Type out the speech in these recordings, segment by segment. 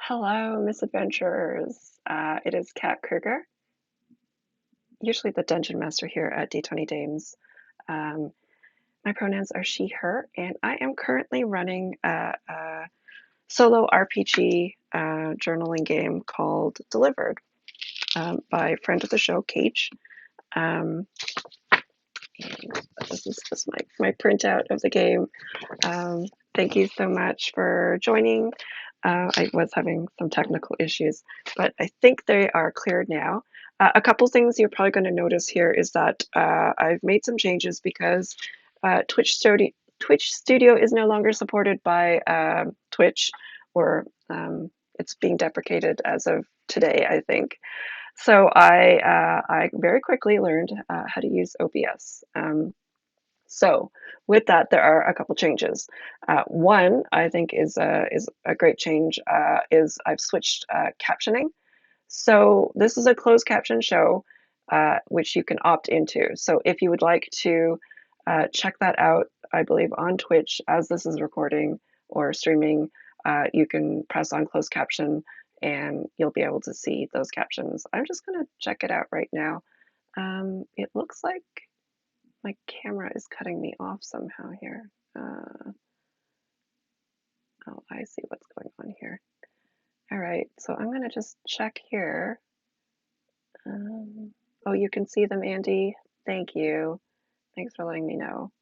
Hello, misadventurers. It is Kat Kruger, usually the dungeon master here at D20 Dames. Um, my pronouns are she, her, and I am currently running a solo RPG journaling game called Delivered by friend of the show, Kage. Um, and this is just my printout of the game. Um, Thank you so much for joining. I was having some technical issues, but I think they are cleared now. A couple things you're probably going to notice here is that I've made some changes because Twitch Studio is no longer supported by Twitch, or it's being deprecated as of today, I think. So I very quickly learned how to use OBS. So with that, there are a couple changes. One, I think, is a great change. Is I've switched captioning. So this is a closed caption show, which you can opt into. So if you would like to check that out, I believe on Twitch as this is recording or streaming, you can press on closed caption and you'll be able to see those captions. I'm just going to check it out right now. It looks like my camera is cutting me off somehow here. Oh, I see what's going on here. All right, so I'm going to just check here. Oh, you can see them, Andy. Thank you. Thanks for letting me know.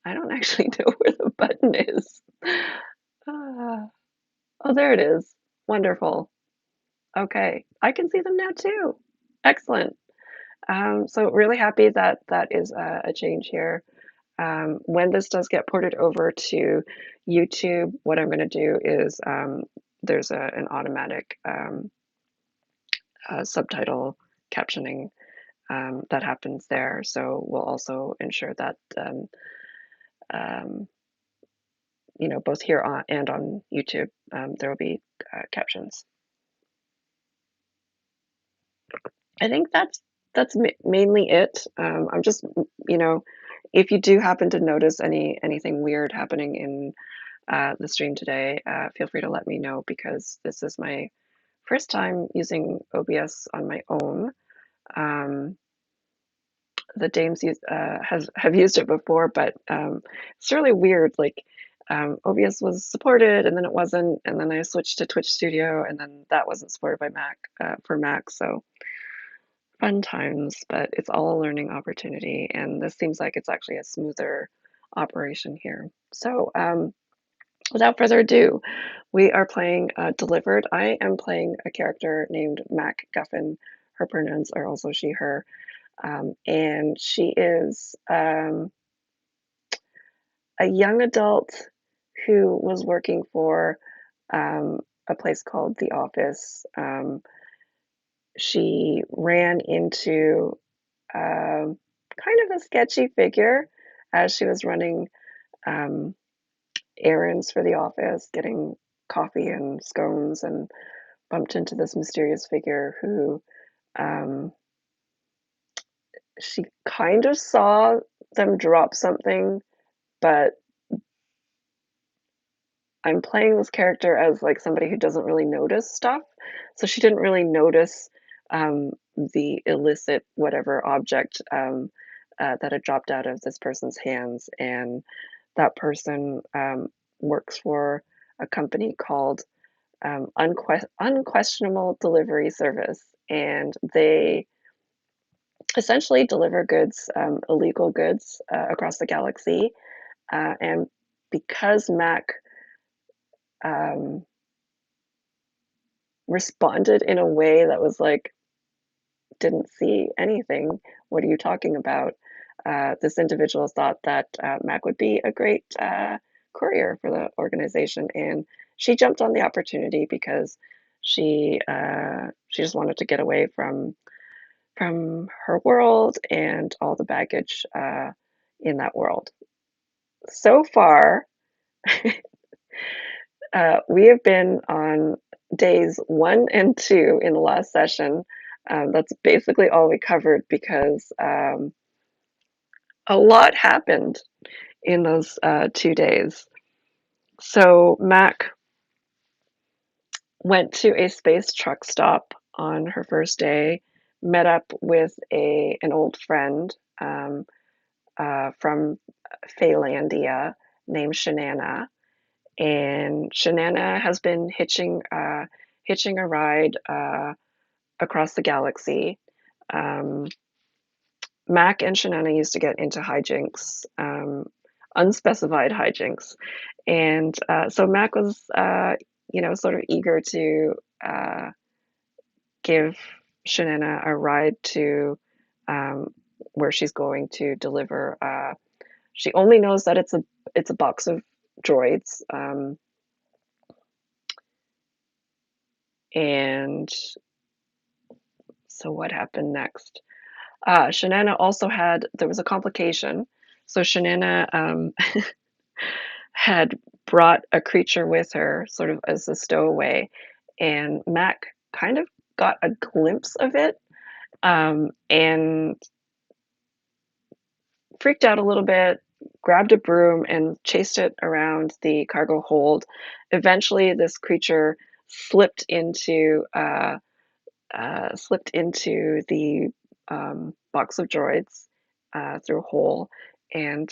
I don't actually know where the button is. Ah, oh, there it is. Wonderful. Okay, I can see them now too. Excellent. So really happy that that is a change here. When this does get ported over to YouTube, what I'm going to do is there's an automatic subtitle captioning that happens there. So we'll also ensure that um, both here and on YouTube there will be captions. I think that's mainly it. I'm just if you do happen to notice anything weird happening in the stream today, feel free to let me know because this is my first time using OBS on my own. Um, the Dames have used it before, but it's really weird. Like OBS was supported, and then it wasn't, and then I switched to Twitch Studio, and then that wasn't supported by Mac for Mac. So fun times, but it's all a learning opportunity, and this seems like it's actually a smoother operation here. So without further ado, we are playing Delivered. I am playing a character named Mack Guffyn. Her pronouns are also she, her. And she is a young adult who was working for a place called The Office. She ran into kind of a sketchy figure as she was running um, errands for the office, getting coffee and scones, and bumped into this mysterious figure who um, she kind of saw them drop something, but I'm playing this character as like somebody who doesn't really notice stuff. So she didn't really notice the illicit whatever object that had dropped out of this person's hands. And that person works for a company called Unquestionable Delivery Service. And they essentially deliver goods, illegal goods, across the galaxy. And because Mac um, responded in a way that was like, didn't see anything. What are you talking about? This individual thought that Mac would be a great courier for the organization, and she jumped on the opportunity because she just wanted to get away from her world and all the baggage in that world. So far, we have been on days 1 and 2 in the last session. That's basically all we covered because a lot happened in those 2 days. So Mac went to a space truck stop on her first day, met up with an old friend from Phalandia named Shanana, and Shanana has been hitching a ride across the galaxy. Um, Mack and Shanana used to get into hijinks, unspecified hijinks, and so Mack was, sort of eager to give Shanana a ride to um, where she's going to deliver. She only knows that it's a box of droids, and so what happened next? Shanana also there was a complication. So Shanana had brought a creature with her, sort of as a stowaway, and Mac kind of got a glimpse of it and freaked out a little bit, grabbed a broom, and chased it around the cargo hold. Eventually, this creature slipped into the box of droids through a hole, and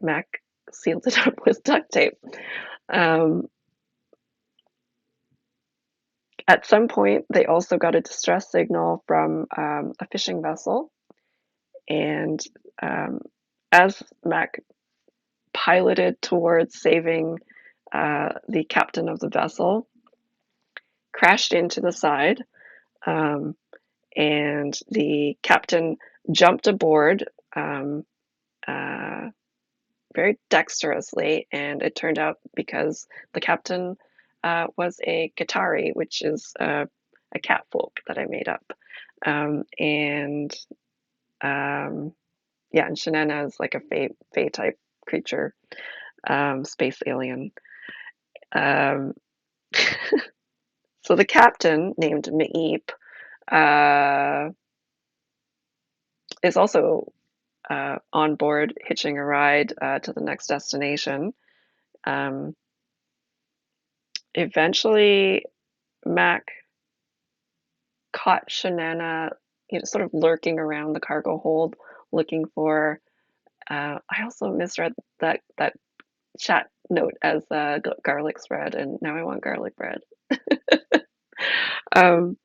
Mac sealed it up with duct tape. Um, at some point, they also got a distress signal from a fishing vessel, and um, as Mac piloted towards saving the captain of the vessel, crashed into the side, um, and the captain jumped aboard uh, very dexterously, and it turned out because the captain was a Qatari, which is a cat folk that I made up. And yeah, and Shanana is like a fae type creature, space alien. Um, so the captain, named Maep, uh, is also on board hitching a ride to the next destination. Um, Eventually, Mac caught Shanana, sort of lurking around the cargo hold, looking for. I also misread that chat note as garlic spread, and now I want garlic bread. Um,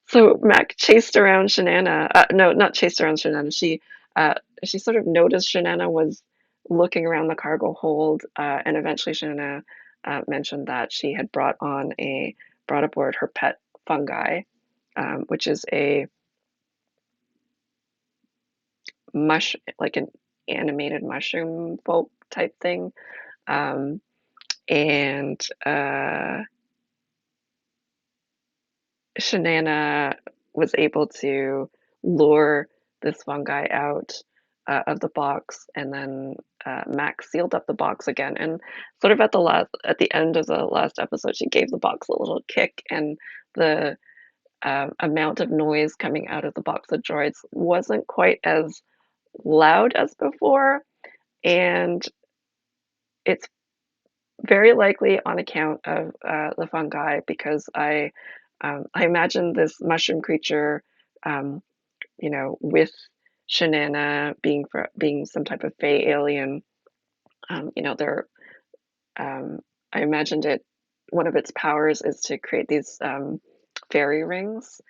so Mac chased around Shanana. No, not chased around Shanana. Uh, she sort of noticed Shanana was looking around the cargo hold, and eventually Shanana mentioned that she had brought aboard her pet fungi, which is a like an animated mushroom folk type thing. Um, and Shanana was able to lure this fungi out of the box, and then Max sealed up the box again. And sort of at the end of the last episode, she gave the box a little kick, and the amount of noise coming out of the box of droids wasn't quite as loud as before, and it's very likely on account of the fungi because I imagine this mushroom creature, um, with Shanana being some type of fey alien. They're I imagined it. One of its powers is to create these fairy rings,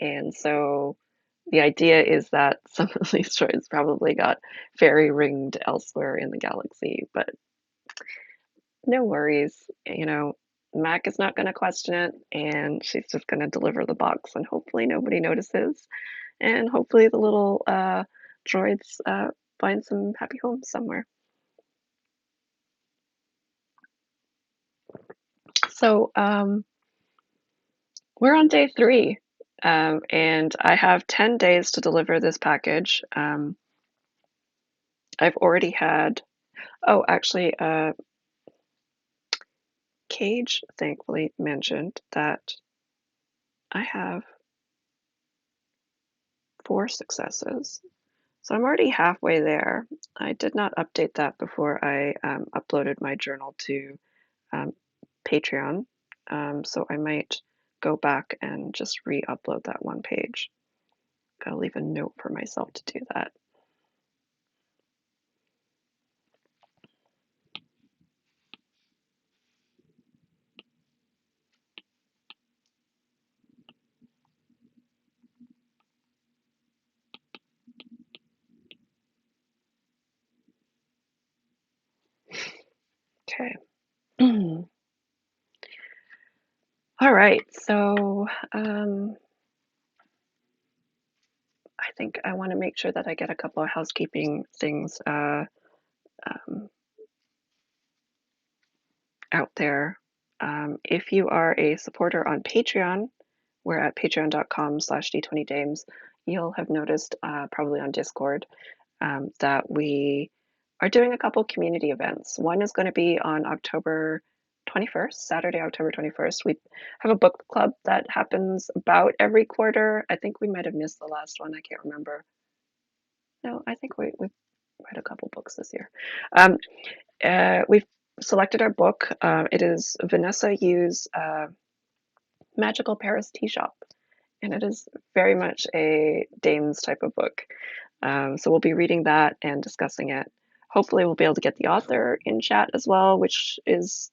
and so the idea is that some of these droids probably got fairy ringed elsewhere in the galaxy, but no worries. Mac is not going to question it, and she's just going to deliver the box, and hopefully nobody notices, and hopefully the little droids find some happy homes somewhere. So we're on day 3, and I have 10 days to deliver this package. I've already had, oh, actually, Kage thankfully mentioned that I have 4 successes. So I'm already halfway there. I did not update that before I uploaded my journal to um, Patreon. so I might go back and just re-upload that one page. Gotta leave a note for myself to do that. Okay. All right, so I think I want to make sure that I get a couple of housekeeping things out there. If you are a supporter on Patreon, we're at patreon.com/d20dames. You'll have noticed probably on Discord that we are doing a couple community events. One is going to be on October 21st, Saturday, October 21st. We have a book club that happens about every quarter. I think we might have missed the last one. I can't remember. No, I think we've read a couple books this year. We've selected our book. It is Vanessa Yu's Magical Paris Tea Shop, and it is very much a Dames type of book. So we'll be reading that and discussing it. Hopefully, we'll be able to get the author in chat as well, which is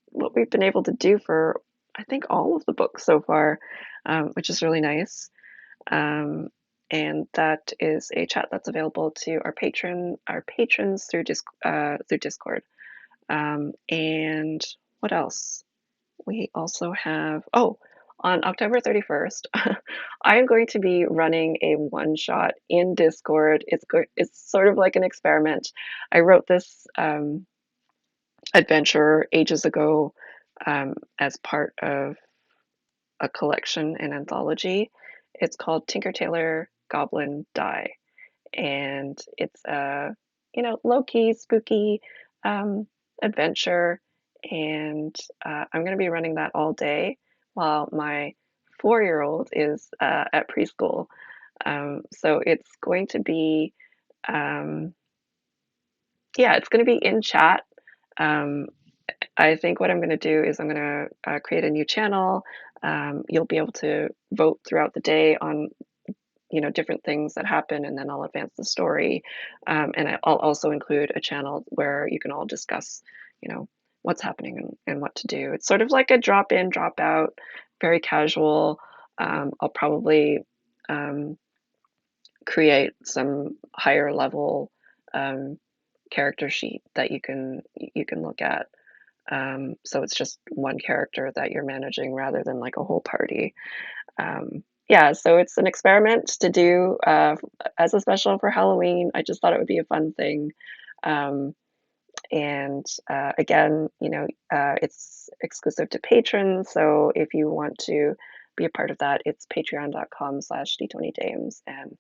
what we've been able to do for, I think, all of the books so far, which is really nice. And that is a chat that's available to our patrons through Discord. And what else? We also have, oh, on October 31st, I am going to be running a one shot in Discord. It's sort of like an experiment. I wrote this adventure ages ago as part of a collection, an anthology. It's called Tinker Tailor Goblin Die, and it's a low key, spooky adventure. And I'm going to be running that all day while my 4-year-old is at preschool. So it's going to be, yeah, it's going to be in chat. I think what I'm going to do is I'm going to create a new channel. You'll be able to vote throughout the day on different things that happen, and then I'll advance the story. And I'll also include a channel where you can all discuss, what's happening and what to do. It's sort of like a drop in, drop out, very casual. I'll probably create some higher level character sheet that you can look at. So it's just one character that you're managing rather than like a whole party. Yeah, so it's an experiment to do as a special for Halloween. I just thought it would be a fun thing. And again, it's exclusive to patrons. So if you want to be a part of that, it's patreon.com/d20dames. And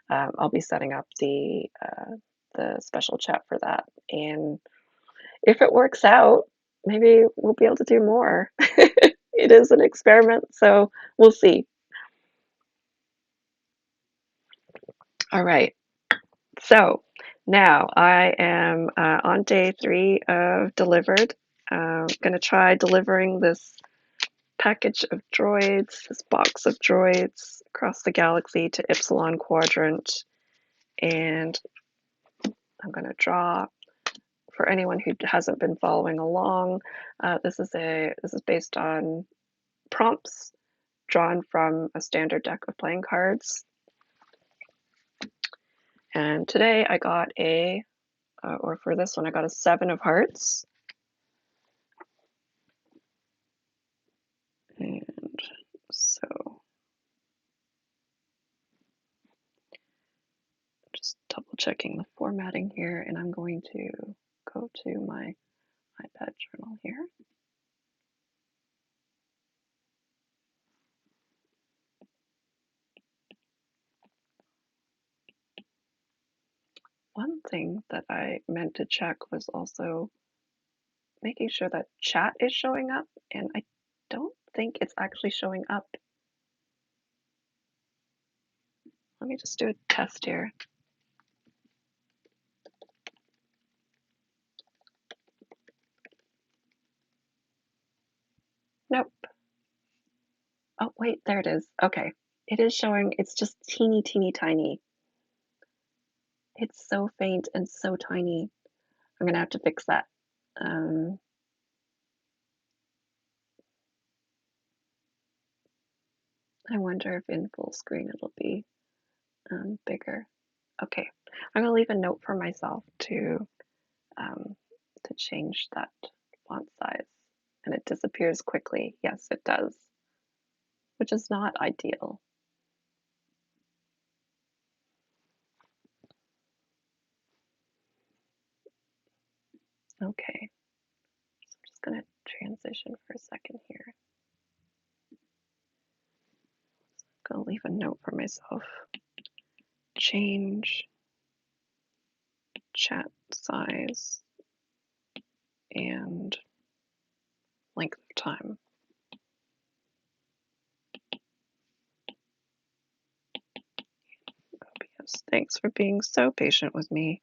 I'll be setting up the special chat for that. And if it works out, maybe we'll be able to do more. It is an experiment, so we'll see. All right. So now I am on day 3 of delivered. I'm going to try delivering this package of droids, this box of droids across the galaxy to Ypsilon Quadrant. And I'm going to draw for anyone who hasn't been following along. This is based on prompts drawn from a standard deck of playing cards. And today I got or for this one, I got a 7 of hearts. And so just double checking the formatting here, and I'm going to go to my iPad journal here. One thing that I meant to check was also making sure that chat is showing up, and I don't think it's actually showing up. Let me just do a test here. Nope, Oh, wait, there it is. Okay. It is showing, it's just teeny, teeny, tiny. It's so faint and so tiny. I'm gonna have to fix that. Um, I wonder if in full screen it'll be bigger. Okay, I'm gonna leave a note for myself um, to change that font size, and it disappears quickly. Yes, it does, which is not ideal. Okay, so I'm just gonna transition for a second here. I'm gonna leave a note for myself. Change chat size and length of time. OBS. Thanks for being so patient with me.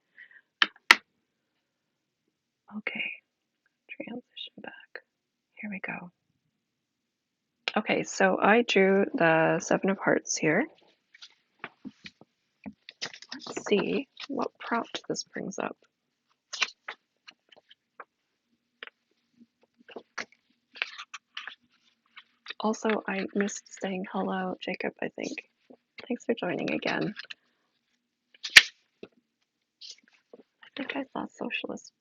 Okay, transition back. Here we go. Okay, so I drew the Seven of Hearts here. Let's see what prompt this brings up. Also, I missed saying hello, Jacob, I think. Thanks for joining again. I think I saw Socialist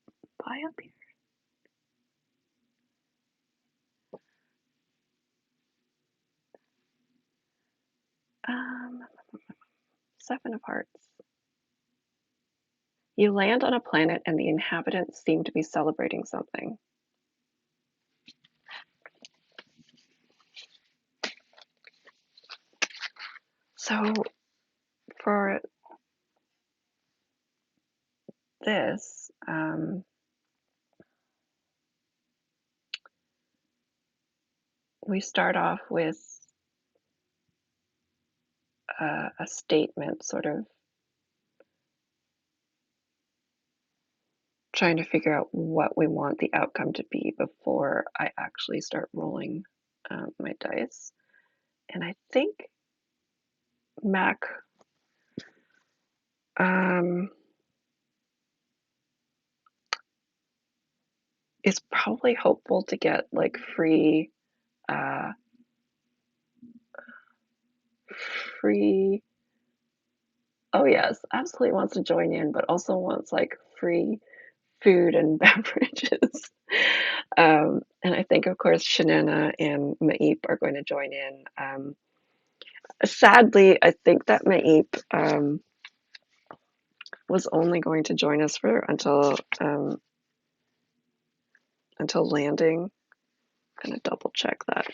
Buy up here. Seven of Hearts. You land on a planet and the inhabitants seem to be celebrating something. So for this, we start off with a statement, sort of trying to figure out what we want the outcome to be before I actually start rolling my dice. And I think Mac is probably hopeful to get like free free oh yes, absolutely wants to join in, but also wants like free food and beverages. And I think, of course, Shanana and Maip are going to join in. Sadly, I think that Maip was only going to join us for until landing. I'm gonna double check that.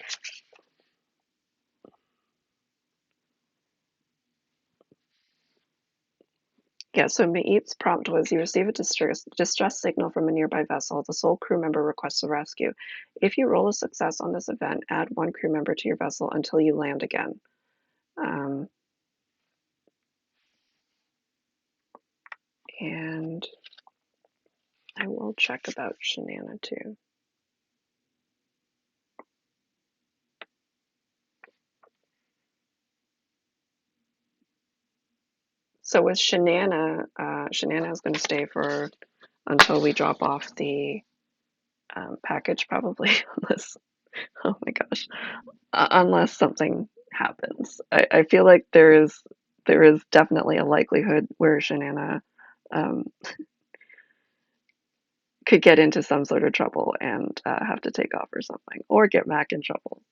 Yeah, so Maip's prompt was you receive a distress signal from a nearby vessel. The sole crew member requests a rescue. If you roll a success on this event, add one crew member to your vessel until you land again. And I will check about Shanana too. So with Shanana, Shanana is going to stay for until we drop off the package, probably, unless, oh my gosh, unless something happens. I feel like there is definitely a likelihood where Shanana could get into some sort of trouble and have to take off or something, or get Mac in trouble.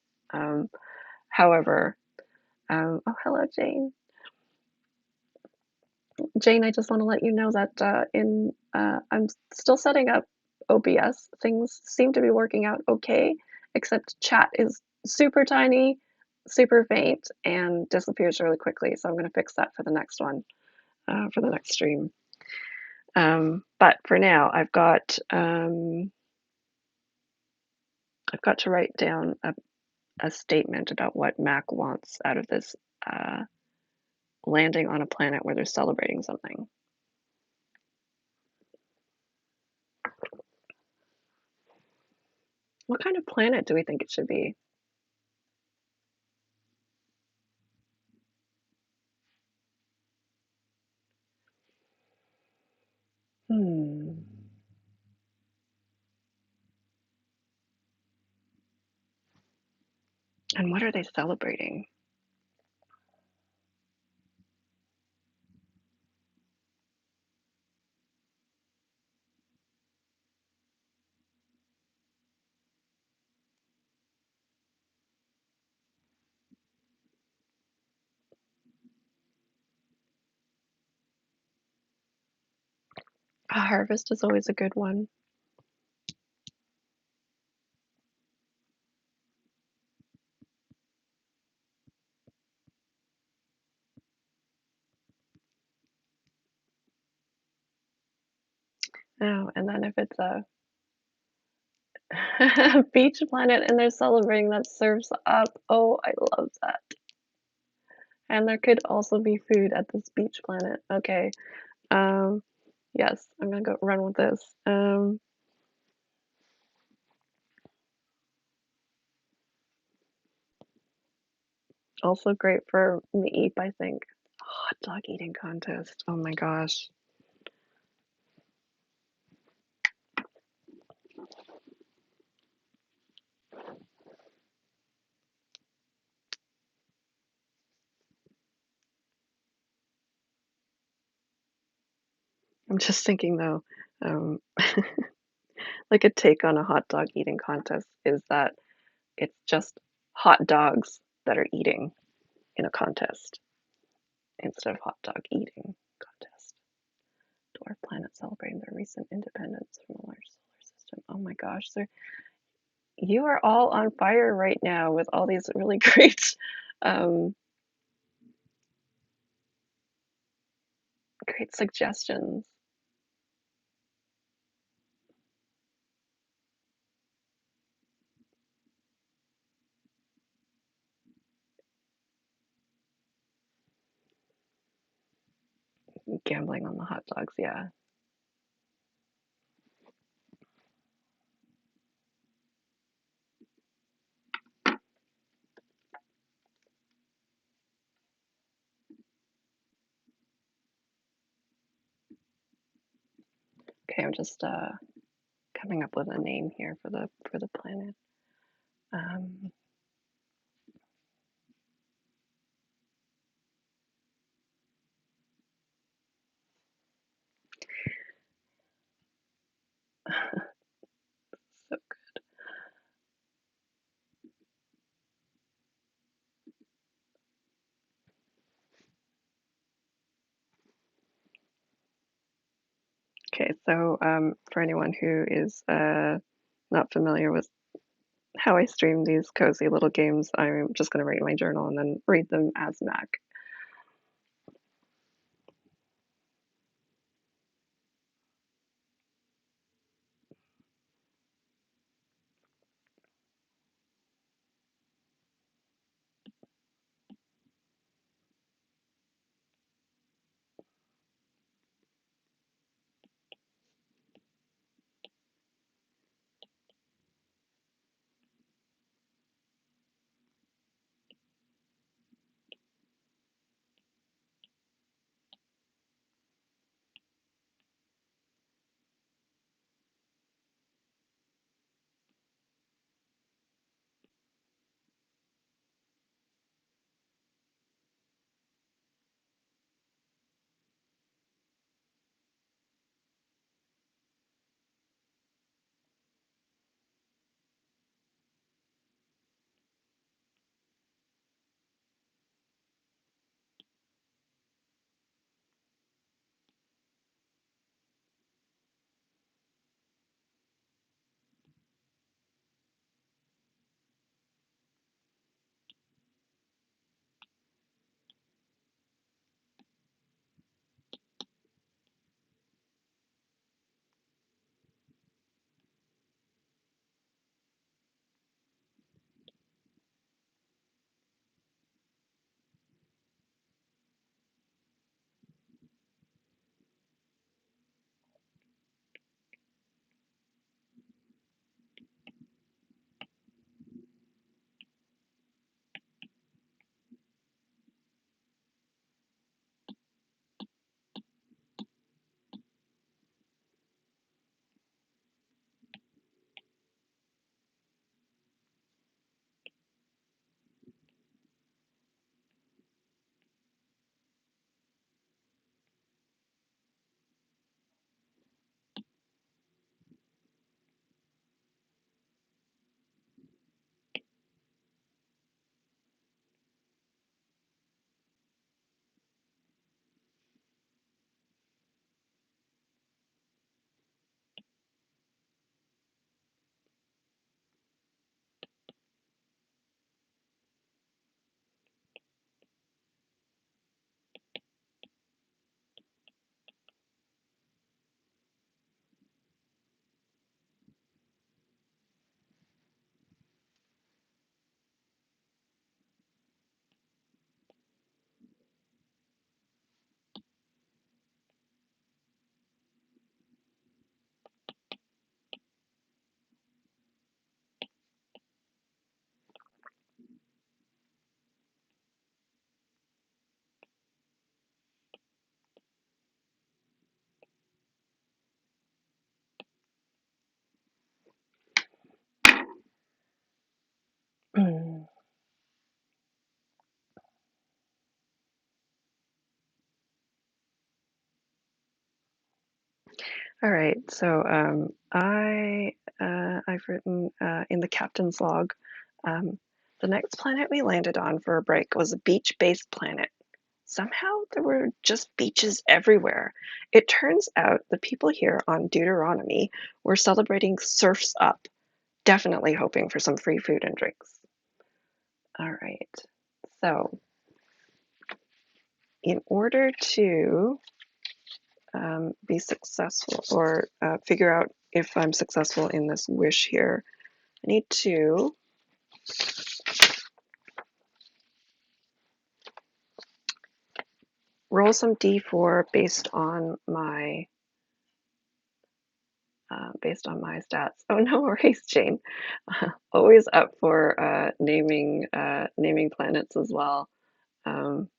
However, oh, hello, Jane. Jane, I just want to let you know that I'm still setting up OBS. Things seem to be working out okay, except chat is super tiny, super faint, and disappears really quickly. So I'm going to fix that for the next one, for the next stream. But for now, I've got to write down a statement about what Mac wants out of this landing on a planet where they're celebrating something. What kind of planet do we think it should be? Hmm. And what are they celebrating? A harvest is always a good one. Oh, and then if it's a beach planet and they're celebrating that surfs up, oh, I love that. And there could also be food at this beach planet. Okay. Um, yes, I'm gonna go run with this. Also great for Meep, I think. Hot dog eating contest. Oh my gosh. I'm just thinking though, um, like a take on a hot dog eating contest is that it's just hot dogs that are eating in a contest instead of hot dog eating contest. Dwarf planets celebrating their recent independence from a large solar system. Oh my gosh, you are all on fire right now with all these really um, great suggestions. Gambling on the hot dogs, yeah. Okay, I'm just coming up with a name here for the planet. Um, so okay, so for anyone who is not familiar with how I stream these cozy little games, I'm just going to write my journal and then read them as Mac. All right, so I've written in the captain's log, um, the next planet we landed on for a break was a beach-based planet. Somehow there were just beaches everywhere. It turns out the people here on Deuteronomy were celebrating Surf's Up, definitely hoping for some free food and drinks. All right, so in order to be successful or figure out if I'm successful in this wish here, I need to roll some d4 based on my stats. Oh, no worries, Jane. Always up for naming planets as well. Um,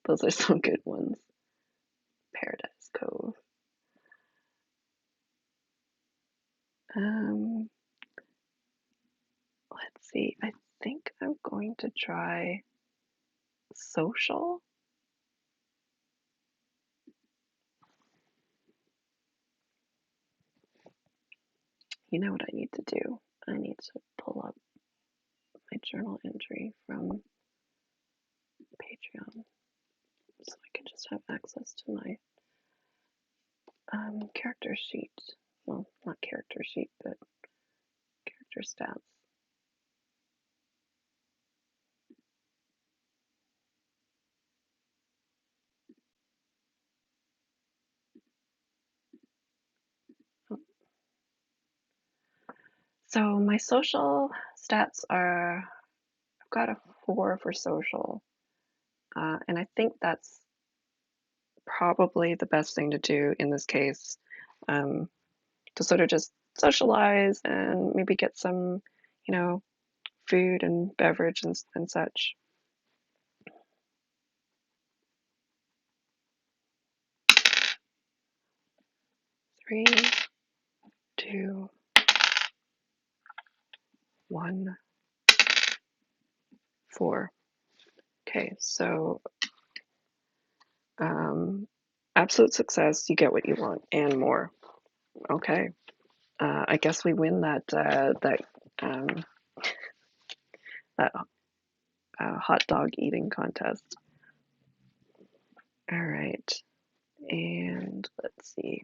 those are some good ones. Paradise Cove. Um, let's see. I think I'm going to try social. You know what I need to do? I need to pull up my journal entry from Patreon so I can just have access to my character sheet. Well, not character sheet, but character stats. So my social stats are, I've got a 4 for social, and I think that's probably the best thing to do in this case, to sort of just socialize and maybe get some, you know, food and beverage and such. 3, 2, 1, 4. Okay, so absolute success, you get what you want and more. Okay, I guess we win um, that hot dog eating contest. All right, and let's see.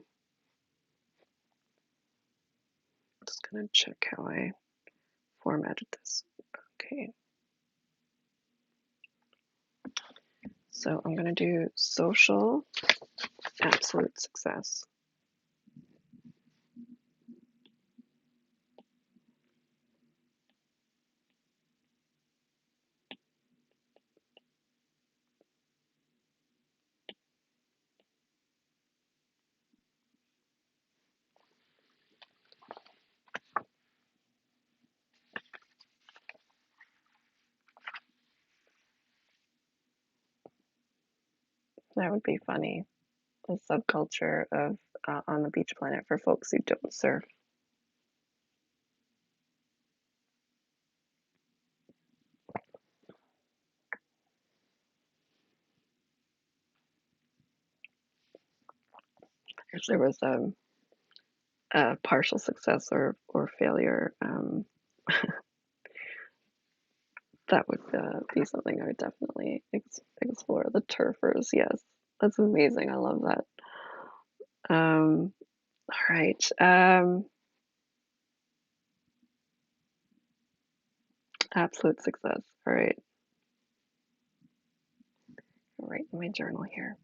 I'm just gonna check how I formatted this. Okay, so I'm gonna do social absolute success. That would be funny. The subculture of on the beach planet for folks who don't surf. If there was a partial success or failure, that would be something I would definitely explore. The turfers, yes, that's amazing. I love that. All right. Absolute success. All right. I'll write in my journal here.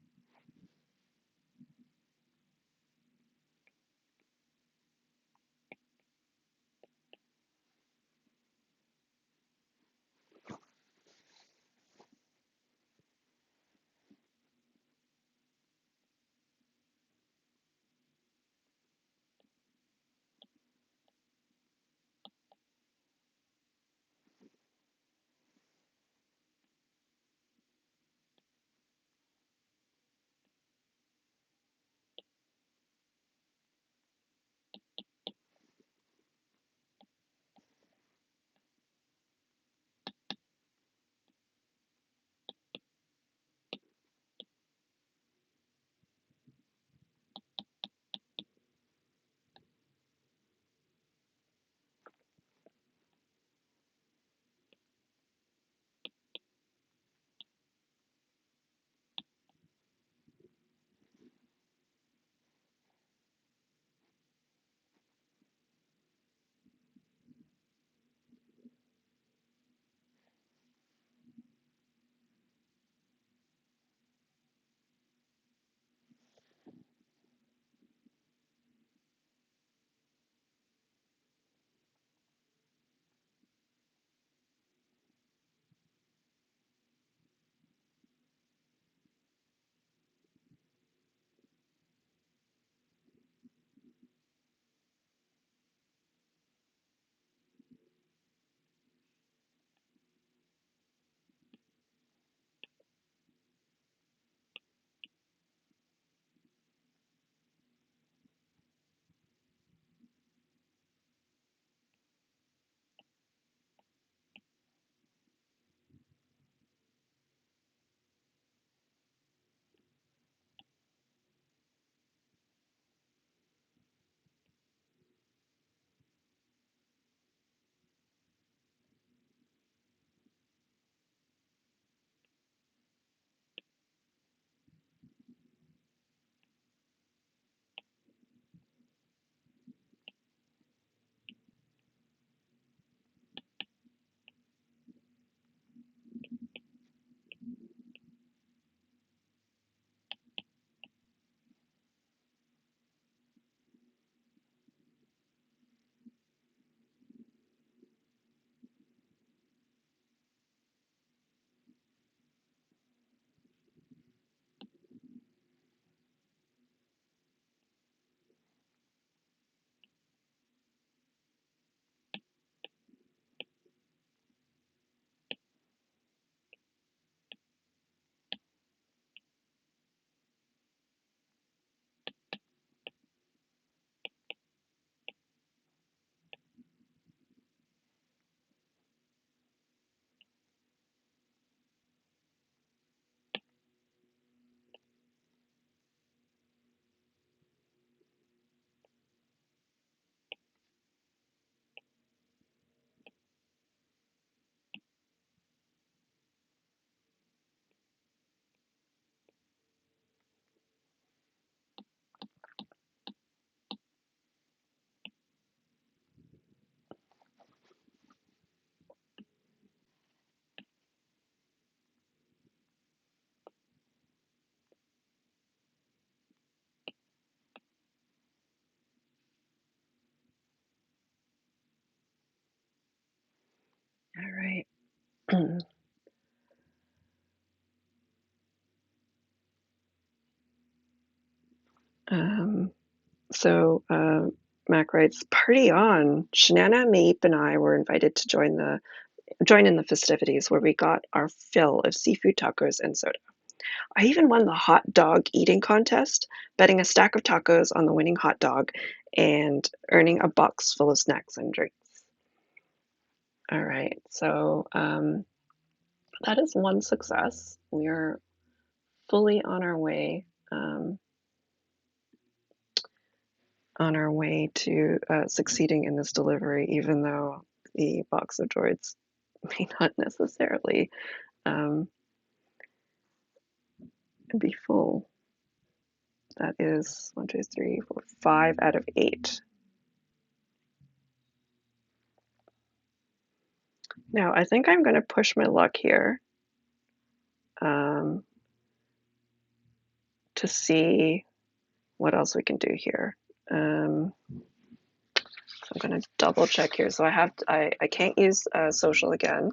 Um, so Mac writes, "Party on! Shanana, Mape, and I were invited to join in the festivities where we got our fill of seafood tacos and soda. I even won the hot dog eating contest, betting a stack of tacos on the winning hot dog and earning a box full of snacks and drinks." All right, so that is one success. We are fully um, on our way to succeeding in this delivery, even though the box of droids may not necessarily um, be full. That is 1, 2, 3, 4, 5 out of 8. Now, I think I'm going to push my luck here um, to see what else we can do here. So I'm going to double check here. So I can't use social again.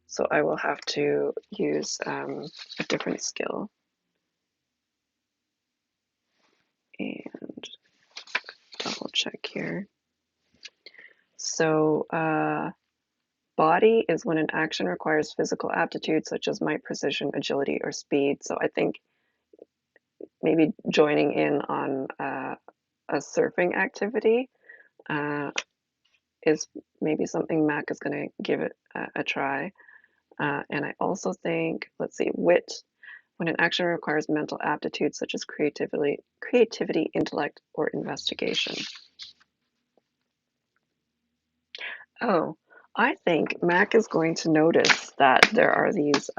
So I will have to use a different skill. And double check here. So body is when an action requires physical aptitude such as might, precision, agility, or speed. So I think maybe joining in on a surfing activity is maybe something Mac is going to give it a try. And I also think, let's see, wit, when an action requires mental aptitude such as creativity, intellect, or investigation. Oh, I think Mac is going to notice that there are these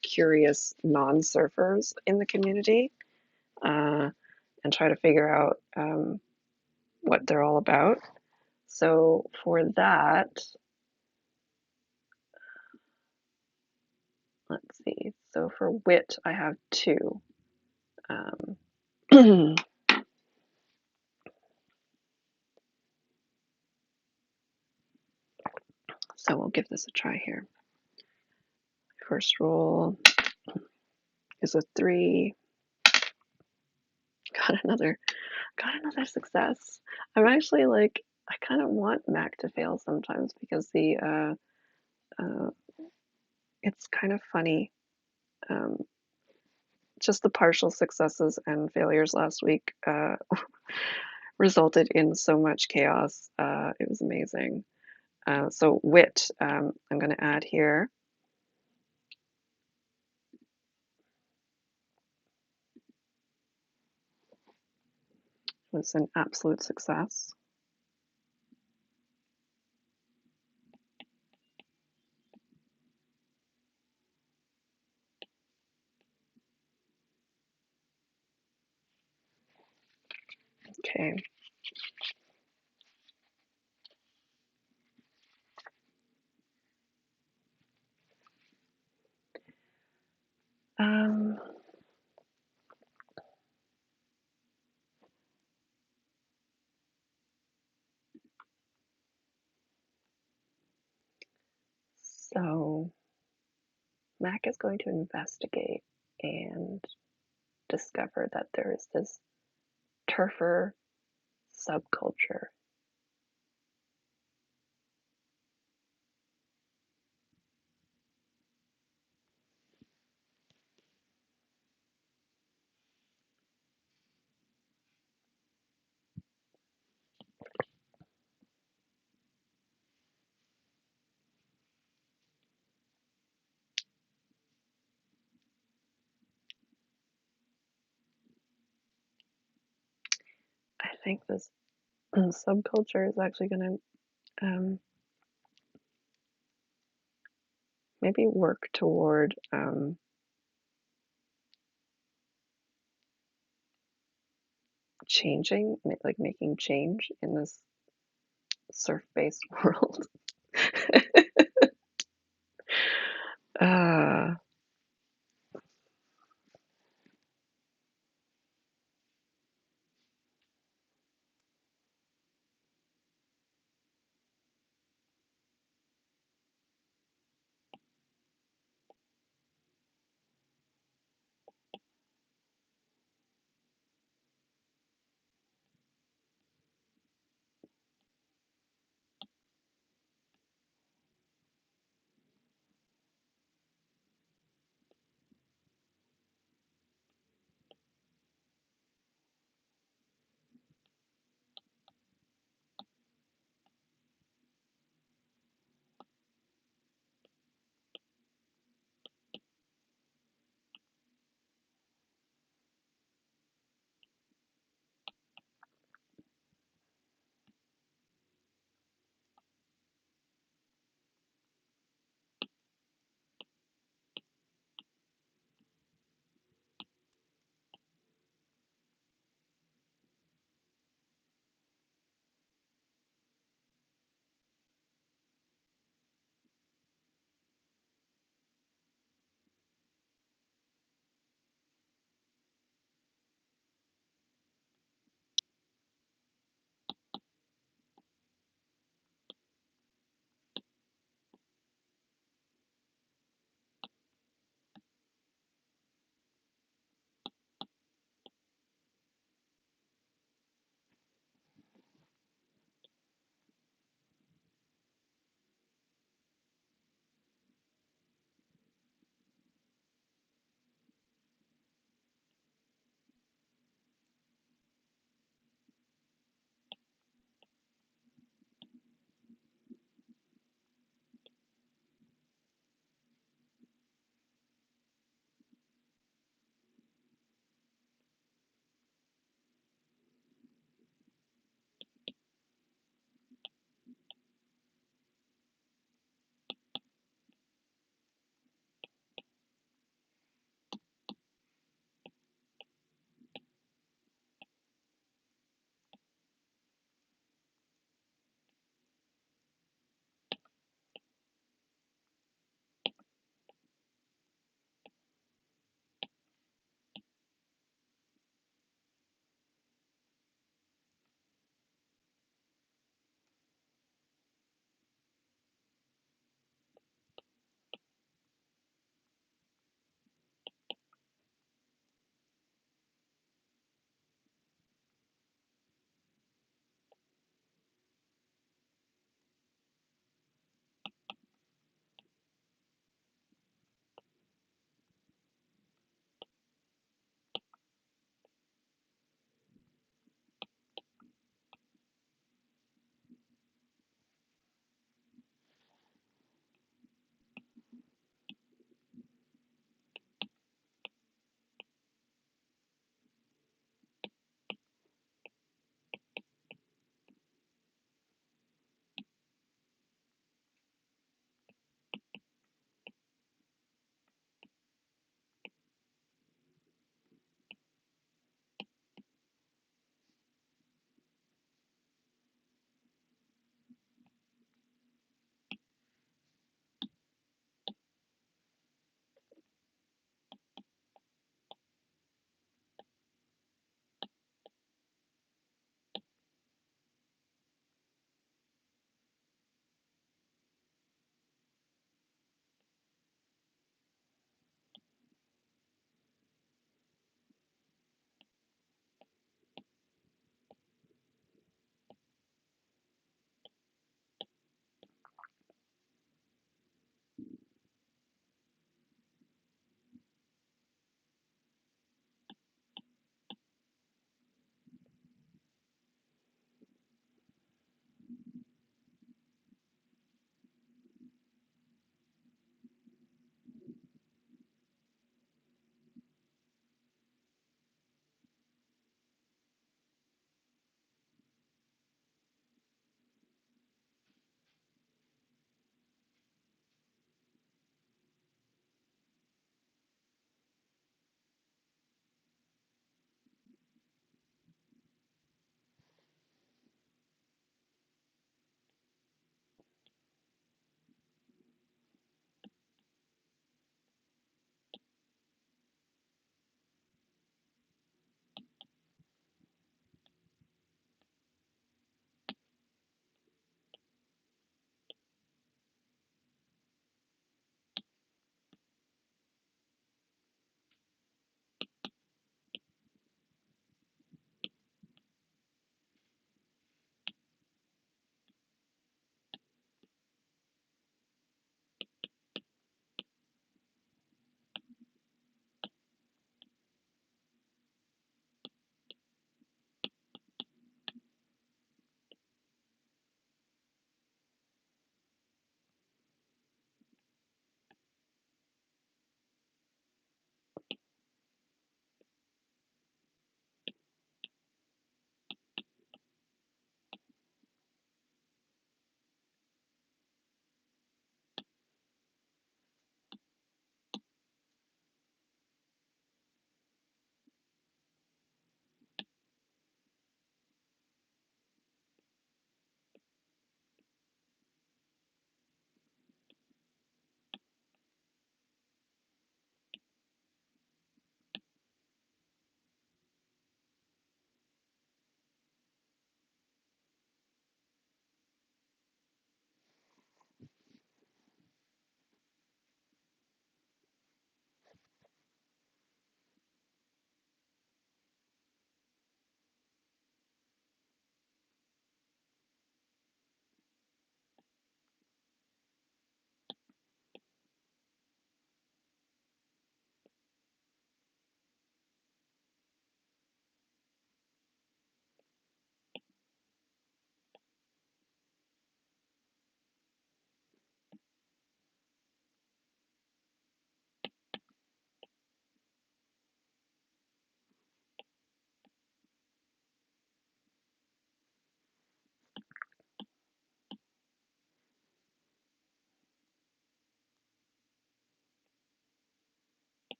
curious non-surfers in the community and try to figure out what they're all about. So for that, let's see. So for wit, I have 2. So we'll give this a try here. First roll is a 3. Got another success. I'm actually like, I kind of want Mac to fail sometimes because it's kind of funny. Just the partial successes and failures last week resulted in so much chaos. It was amazing. So wit, I'm going to add here. Was an absolute success. Okay. Um, so Mac is going to investigate and discover that there is this turfer subculture. I think this subculture is actually going to maybe work toward changing, like making change in this surf-based world. uh,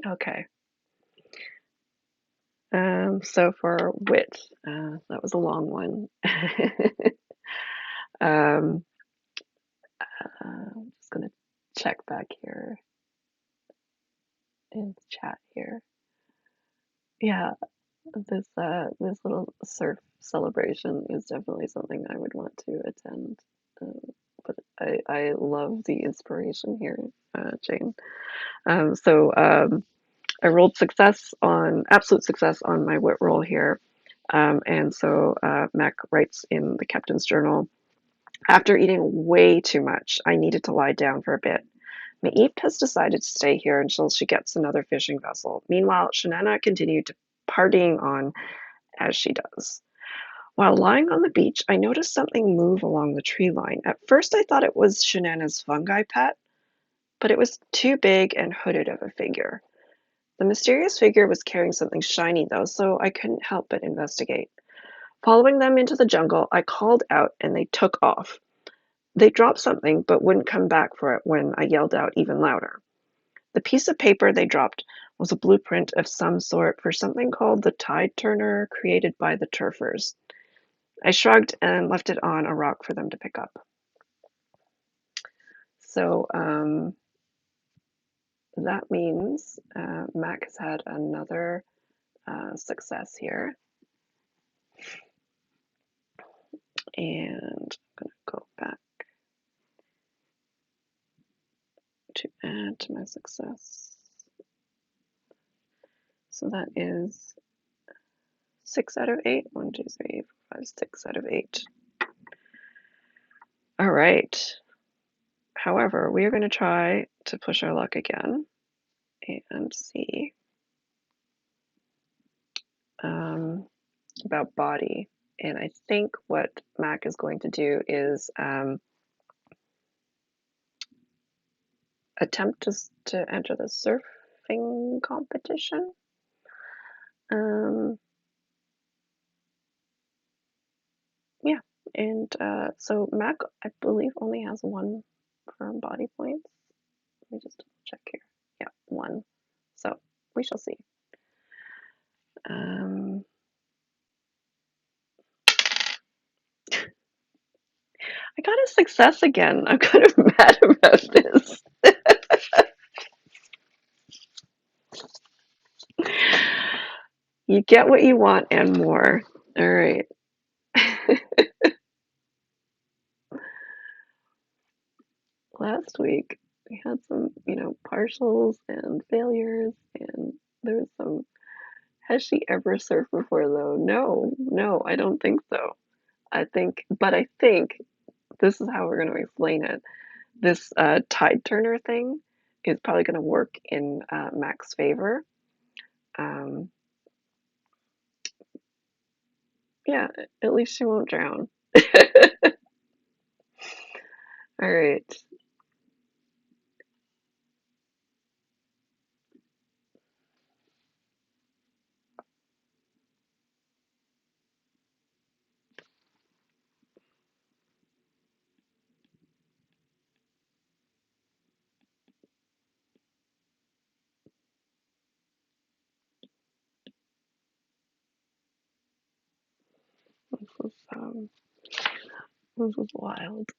Okay. So for wit, that was a long one. I'm just gonna check back here in the chat here. Yeah, this little surf celebration is definitely something I would want to attend. But I love the inspiration here, Jane. So I rolled absolute success on my wit roll here. And so Mac writes in the captain's journal, after eating way too much, I needed to lie down for a bit. Maeve has decided to stay here until she gets another fishing vessel. Meanwhile, Shanana continued partying on as she does. While lying on the beach, I noticed something move along the tree line. At first, I thought it was Shanana's fungi pet, but it was too big and hooded of a figure. The mysterious figure was carrying something shiny, though, so I couldn't help but investigate. Following them into the jungle, I called out and they took off. They dropped something but wouldn't come back for it when I yelled out even louder. The piece of paper they dropped was a blueprint of some sort for something called the tide turner created by the turfers. I shrugged and left it on a rock for them to pick up. So that means Mac has had another success here. And I'm going to go back to add to my success. So that is 6 out of 8. 1, 2, 3, 4, 5, 6 out of 8. All right. However, we are going to try to push our luck again and see about body. And I think what Mac is going to do is attempt to enter the surfing competition. Yeah, and so Mac, I believe, only has 1 firm body points. Let me just double check here. Yeah, 1. So we shall see. I got a success again. I'm kind of mad about this. You get what you want and more. All right. Last week we had some, partials and failures, and there was some. Has she ever surfed before though? No, I don't think so. But I think this is how we're going to explain it. This tide turner thing is probably going to work in Mac's favor. Yeah, at least she won't drown. All right. This is wild.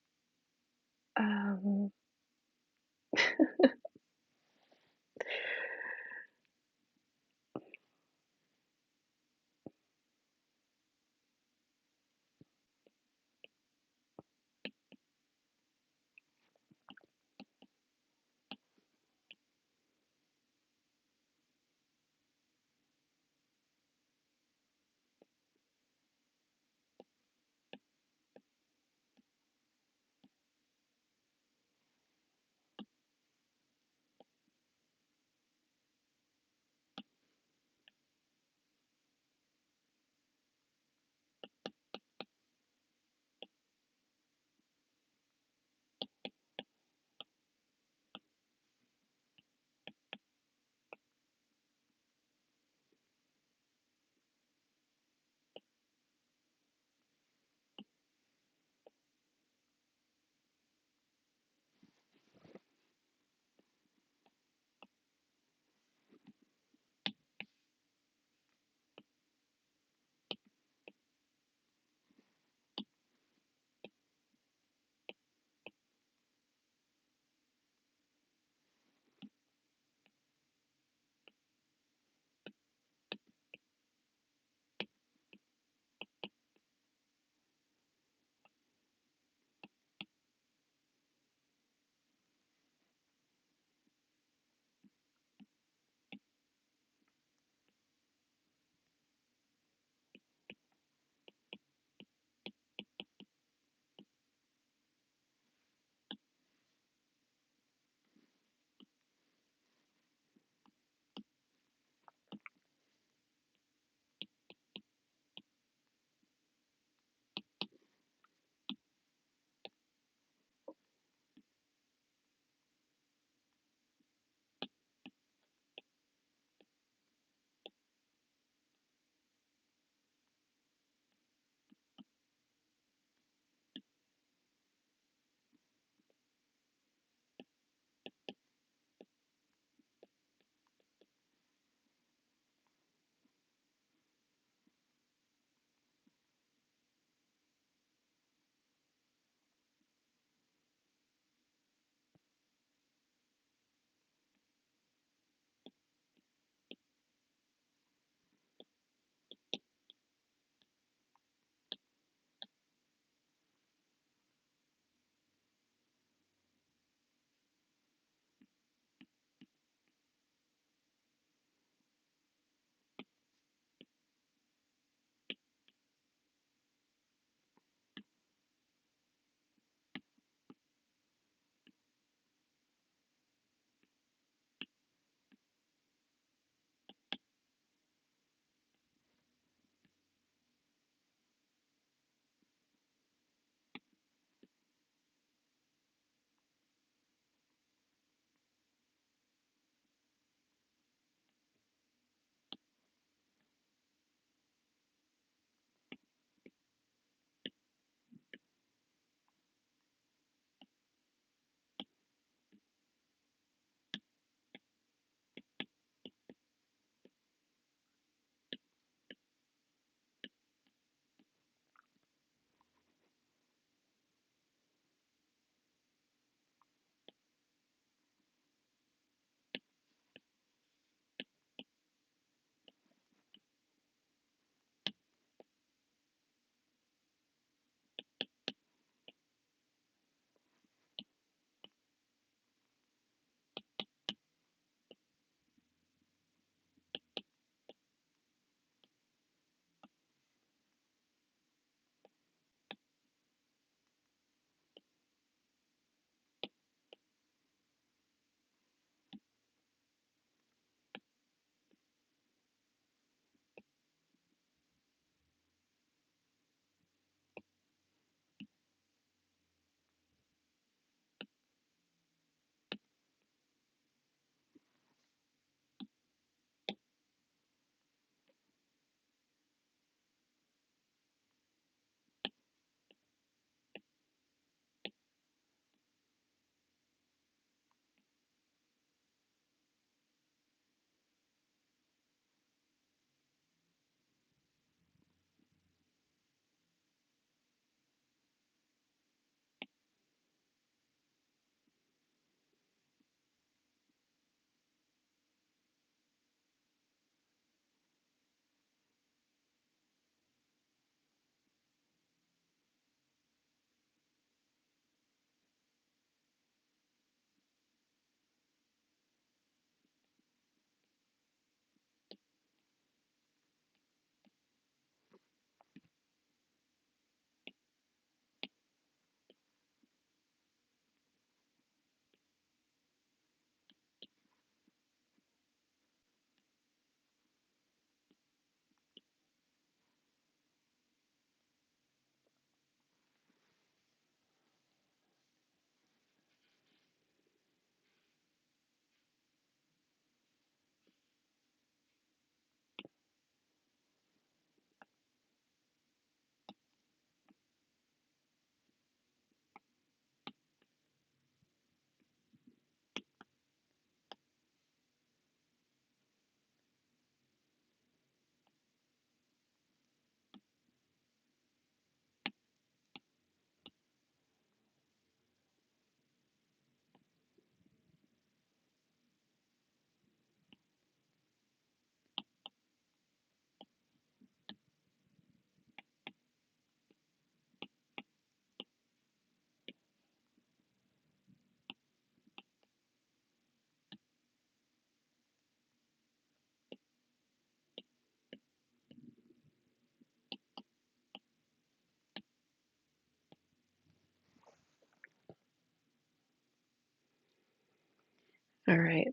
All right.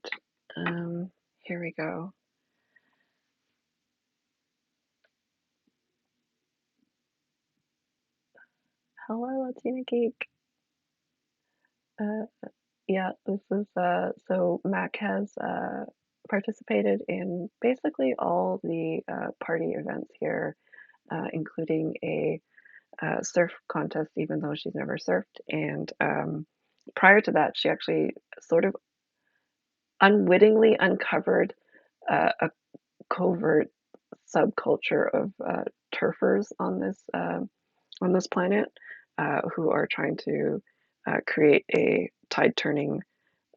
Here we go. Hello, Latina Geek. Uh, yeah, this is so Mac has participated in basically all the party events here, including a surf contest, even though she's never surfed. And prior to that, she actually sort of unwittingly uncovered a covert subculture of turfers on this planet who are trying to create a tide turning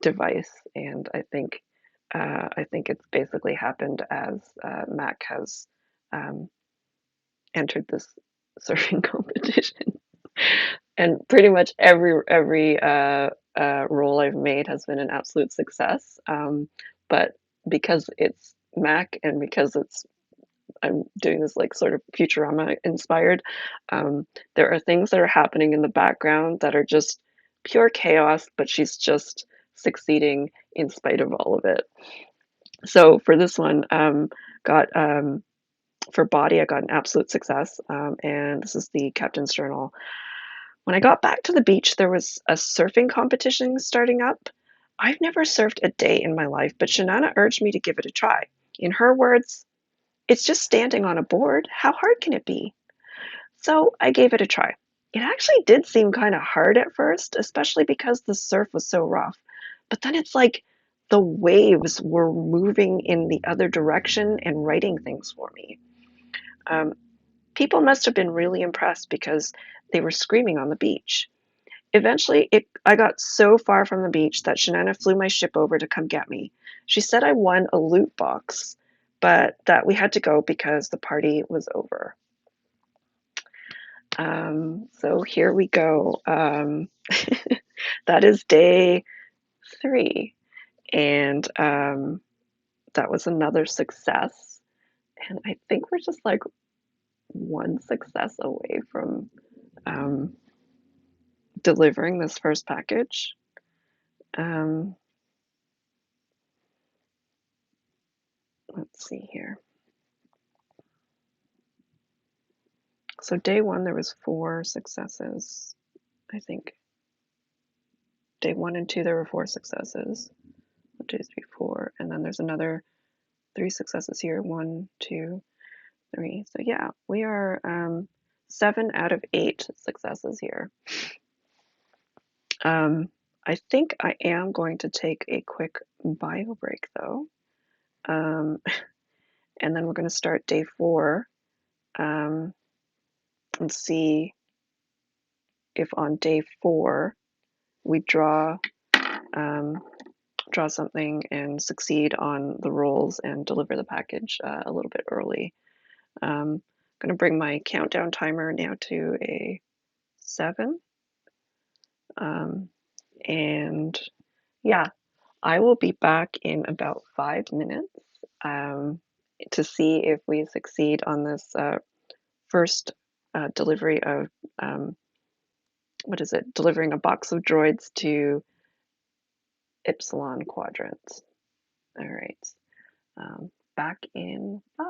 device. And I think it's basically happened as Mac has um, entered this surfing competition. And pretty much every role I've made has been an absolute success. But because it's Mac and because I'm doing this like sort of Futurama inspired, there are things that are happening in the background that are just pure chaos, but she's just succeeding in spite of all of it. So for this one, got for body, I got an absolute success, and this is the captain's journal. When I got back to the beach, there was a surfing competition starting up. I've never surfed a day in my life, but Shanana urged me to give it a try. In her words, it's just standing on a board. How hard can it be? So I gave it a try. It actually did seem kind of hard at first, especially because the surf was so rough. But then it's like the waves were moving in the other direction and writing things for me. Um, People must have been really impressed because they were screaming on the beach. Eventually, I got so far from the beach that Shanana flew my ship over to come get me. She said I won a loot box, but that we had to go because the party was over. So here we go. That is day 3, and that was another success. And I think we're just like one success away from um, delivering this first package. Um, let's see here. So day 1 there was 4 successes. I think day 1 and 2 there were 4 successes. 1, 2, 3, 4, and then there's another 3 successes here. 1, 2, 3. So yeah, we are 7 out of 8 successes here. I think I am going to take a quick bio break though. Um, and then we're going to start day 4 and see if on day 4 we um, draw something and succeed on the rolls and deliver the package a little bit early. I'm going to bring my countdown timer now to a 7. And yeah, I will be back in about 5 minutes um, to see if we succeed on this first delivery of what is it? Delivering a box of droids to Ypsilon Quadrant. All right. Back in 5.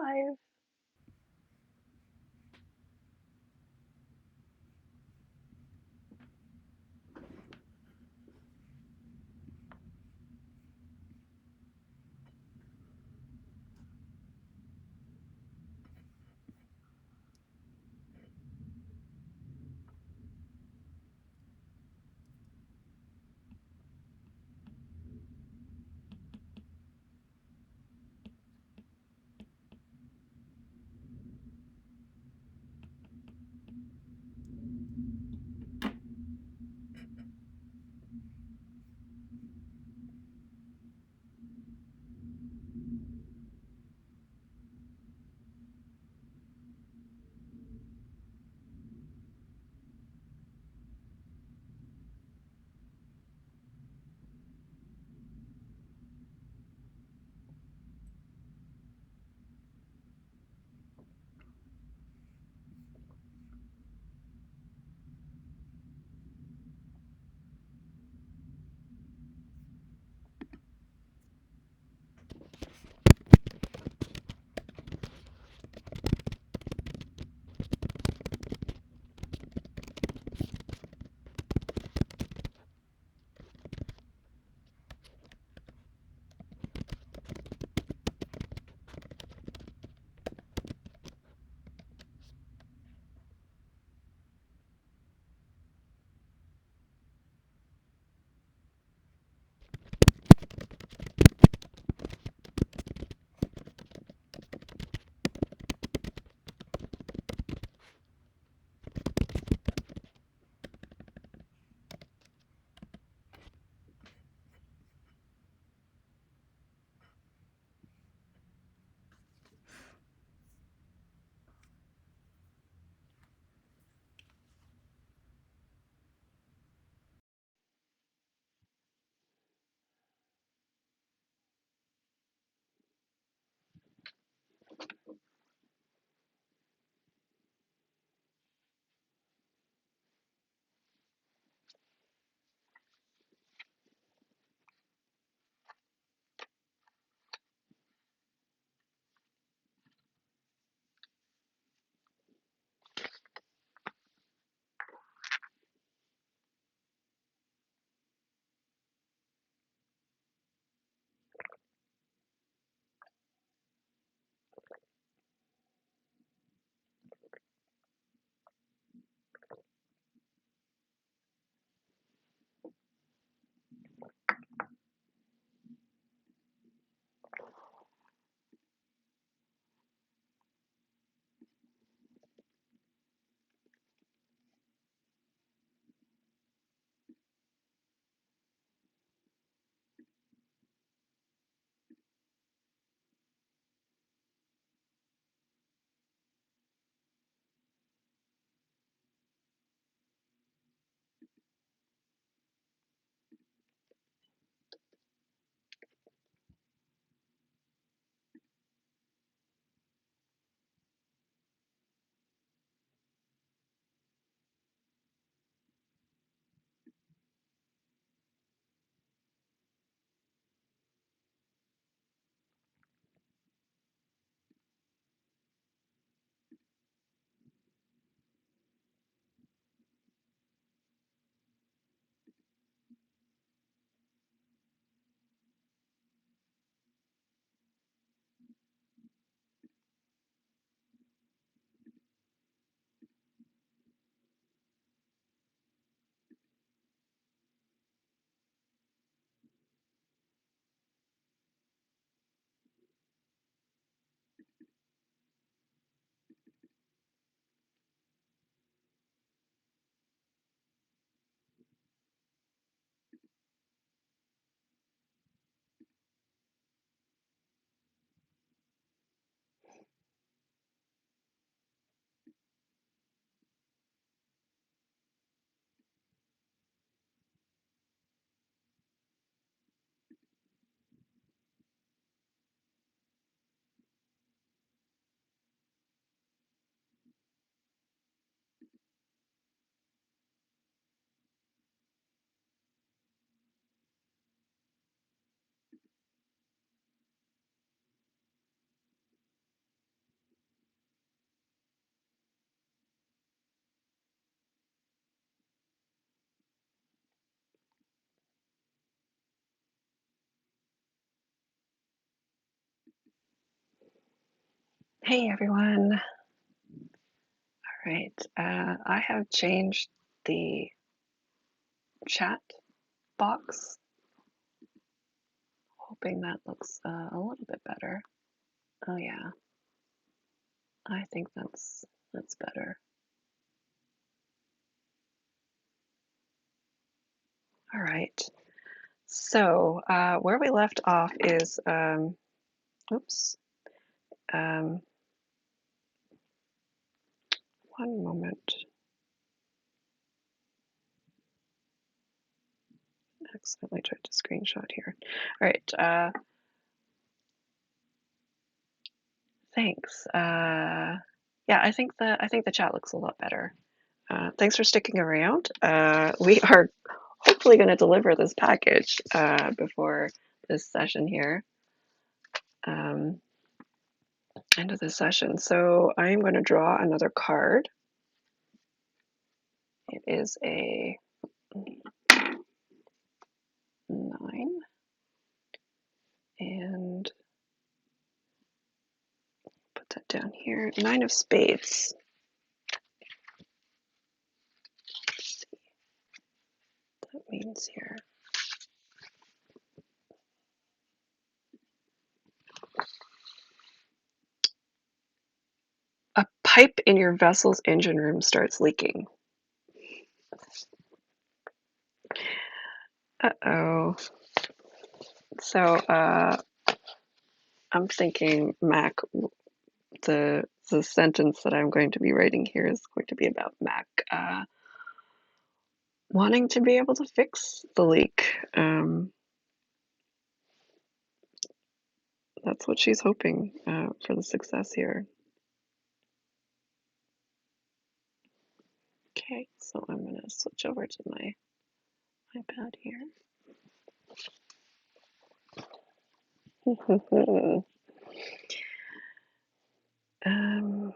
Hey everyone. All right. I have changed the chat box, hoping that looks a little bit better. Oh yeah, I think that's better. All right. So where we left off is, oops, um, one moment. Accidentally tried to screenshot here. All right. Thanks. Yeah, I think the chat looks a lot better. Thanks for sticking around. We are hopefully going to deliver this package before this session here, um, end of this session. So I'm going to draw another card. It is a 9, and put that down here. 9 of spades. Let's see what that means here. A pipe in your vessel's engine room starts leaking. Uh-oh. So I'm thinking, Mac, the sentence that I'm going to be writing here is going to be about Mac wanting to be able to fix the leak. That's what she's hoping for the success here. Okay, so I'm going to switch over to my iPad here. um,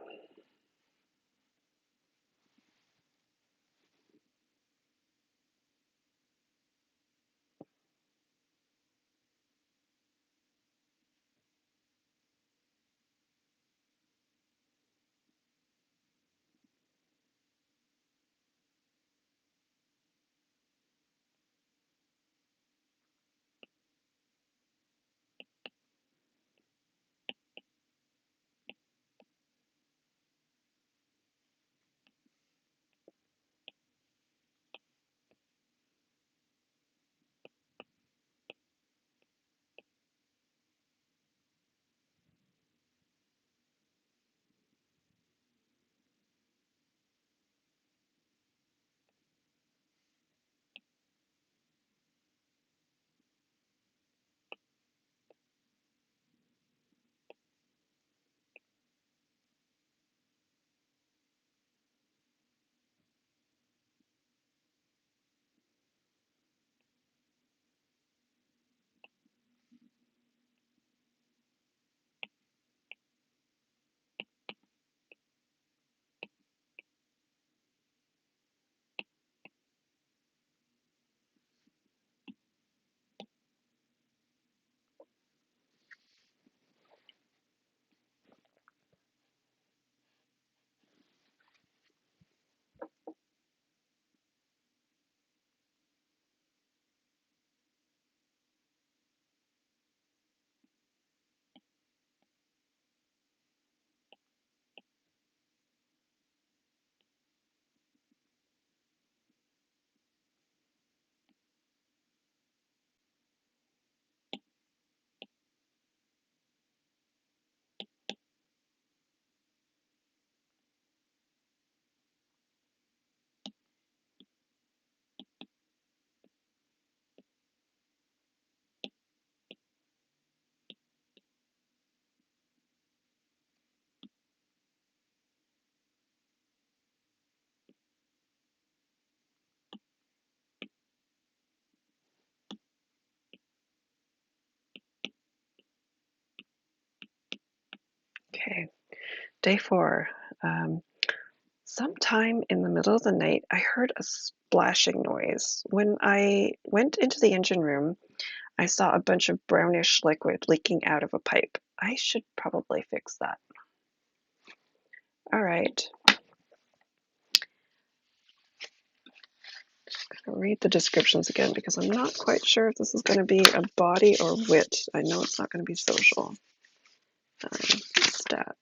okay, day 4. Sometime in the middle of the night, I heard a splashing noise. When I went into the engine room, I saw a bunch of brownish liquid leaking out of a pipe. I should probably fix that. All right. I'll read the descriptions again because I'm not quite sure if this is going to be a body or wit. I know it's not going to be social. Stat.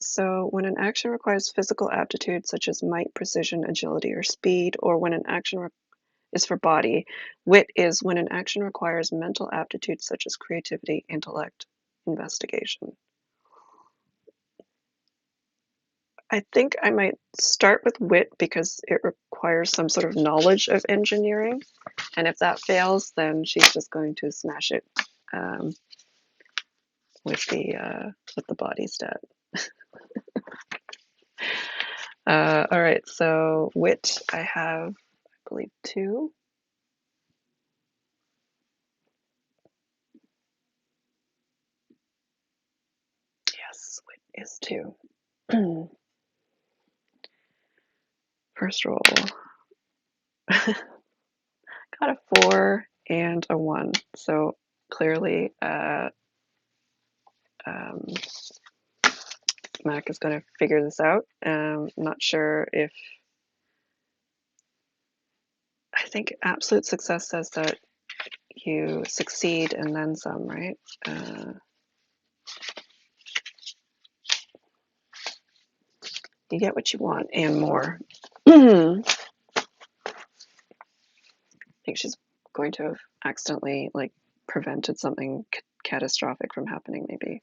So when an action requires physical aptitude such as might, precision, agility, or speed, or when an action is for body, wit is when an action requires mental aptitude such as creativity, intellect, investigation. I think I might start with wit because it requires some sort of knowledge of engineering. And if that fails, then she's just going to smash it um, with the body stat. All right, so wit, I have, I believe, 2. Yes, wit is 2. First roll. Got a 4 and a 1. So clearly, Mac is going to figure this out. Not sure if. I think absolute success says that you succeed and then some, right? You get what you want and more. I think she's going to have accidentally like prevented something catastrophic from happening, maybe.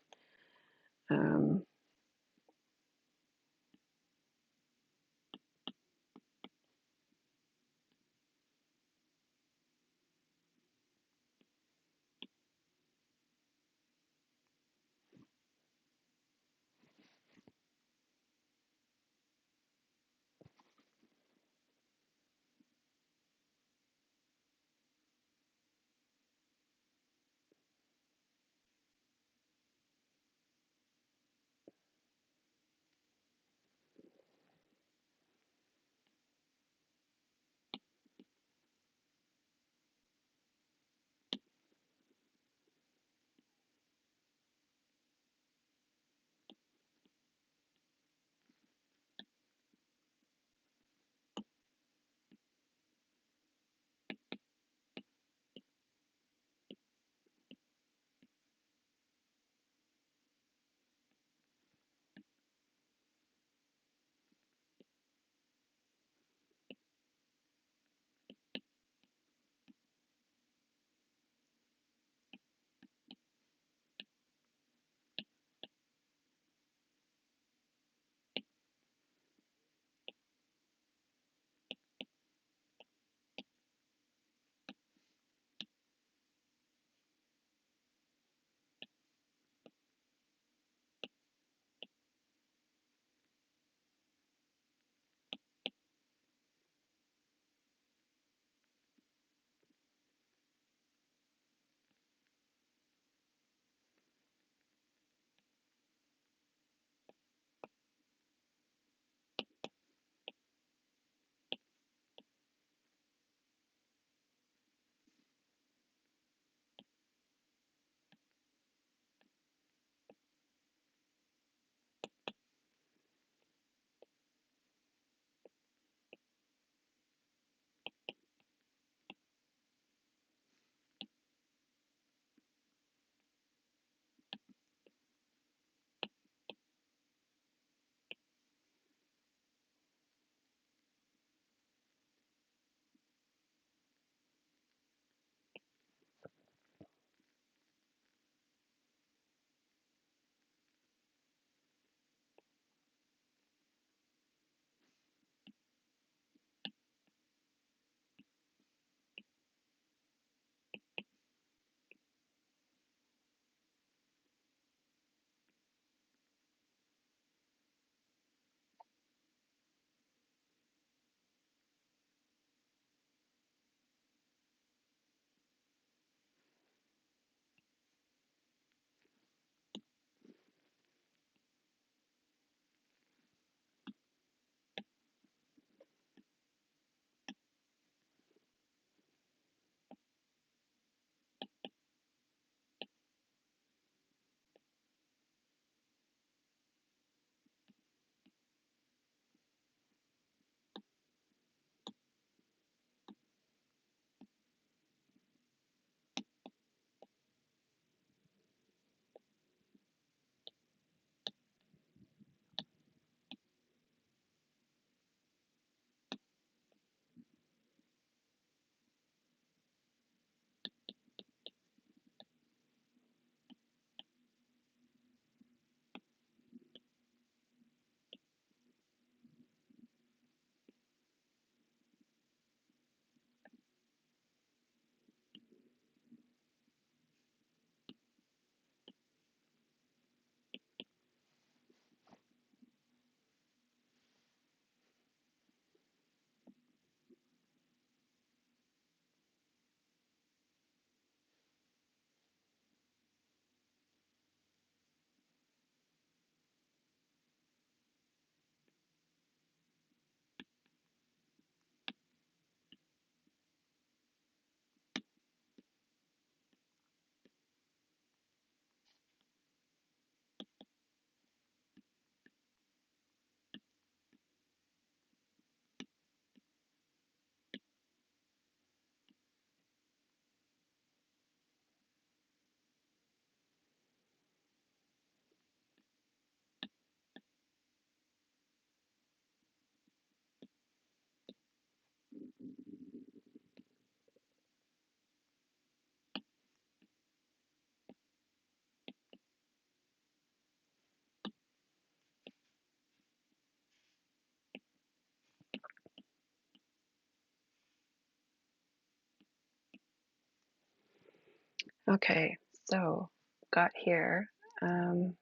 Okay, so got here. Let's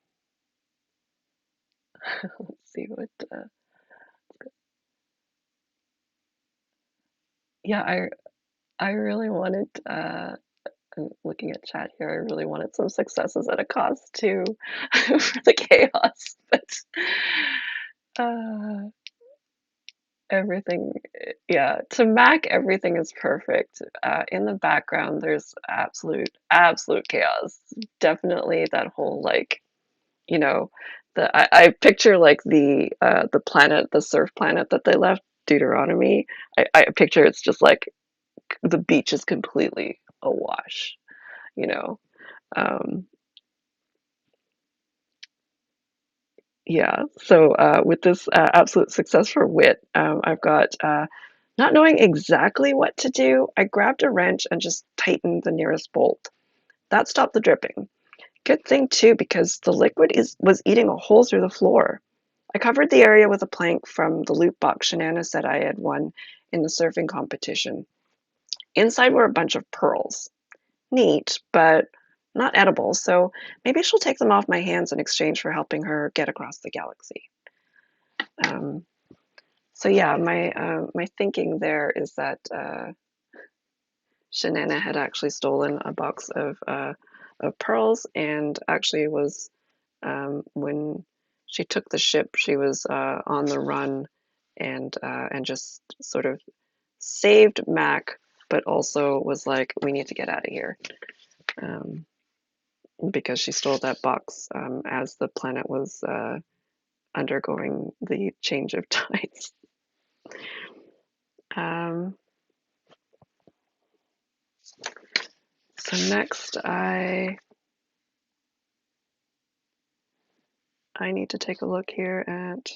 see what. Yeah, I really wanted. I'm looking at chat here. I really wanted some successes at a cost too, for the chaos, but uh, everything. Yeah, to Mac, everything is perfect. In the background, there's absolute chaos. Definitely that whole like you know, I picture like the planet, the surf planet that they left, Deuteronomy. I picture it's just like the beach is completely awash, you know. Um, yeah. So with this absolute success for wit, I've got not knowing exactly what to do. I grabbed a wrench and just tightened the nearest bolt. That stopped the dripping. Good thing too, because the liquid is was eating a hole through the floor. I covered the area with a plank from the loot box Shanana said I had won in the surfing competition. Inside were a bunch of pearls. Neat, but not edible, so maybe she'll take them off my hands in exchange for helping her get across the galaxy. Um, so yeah, my thinking there is that Shanana had actually stolen a box of pearls and actually was when she took the ship, she was on the run and just sort of saved Mac, but also was like, we need to get out of here um, because she stole that box as the planet was undergoing the change of tides. Um, so next, I need to take a look here at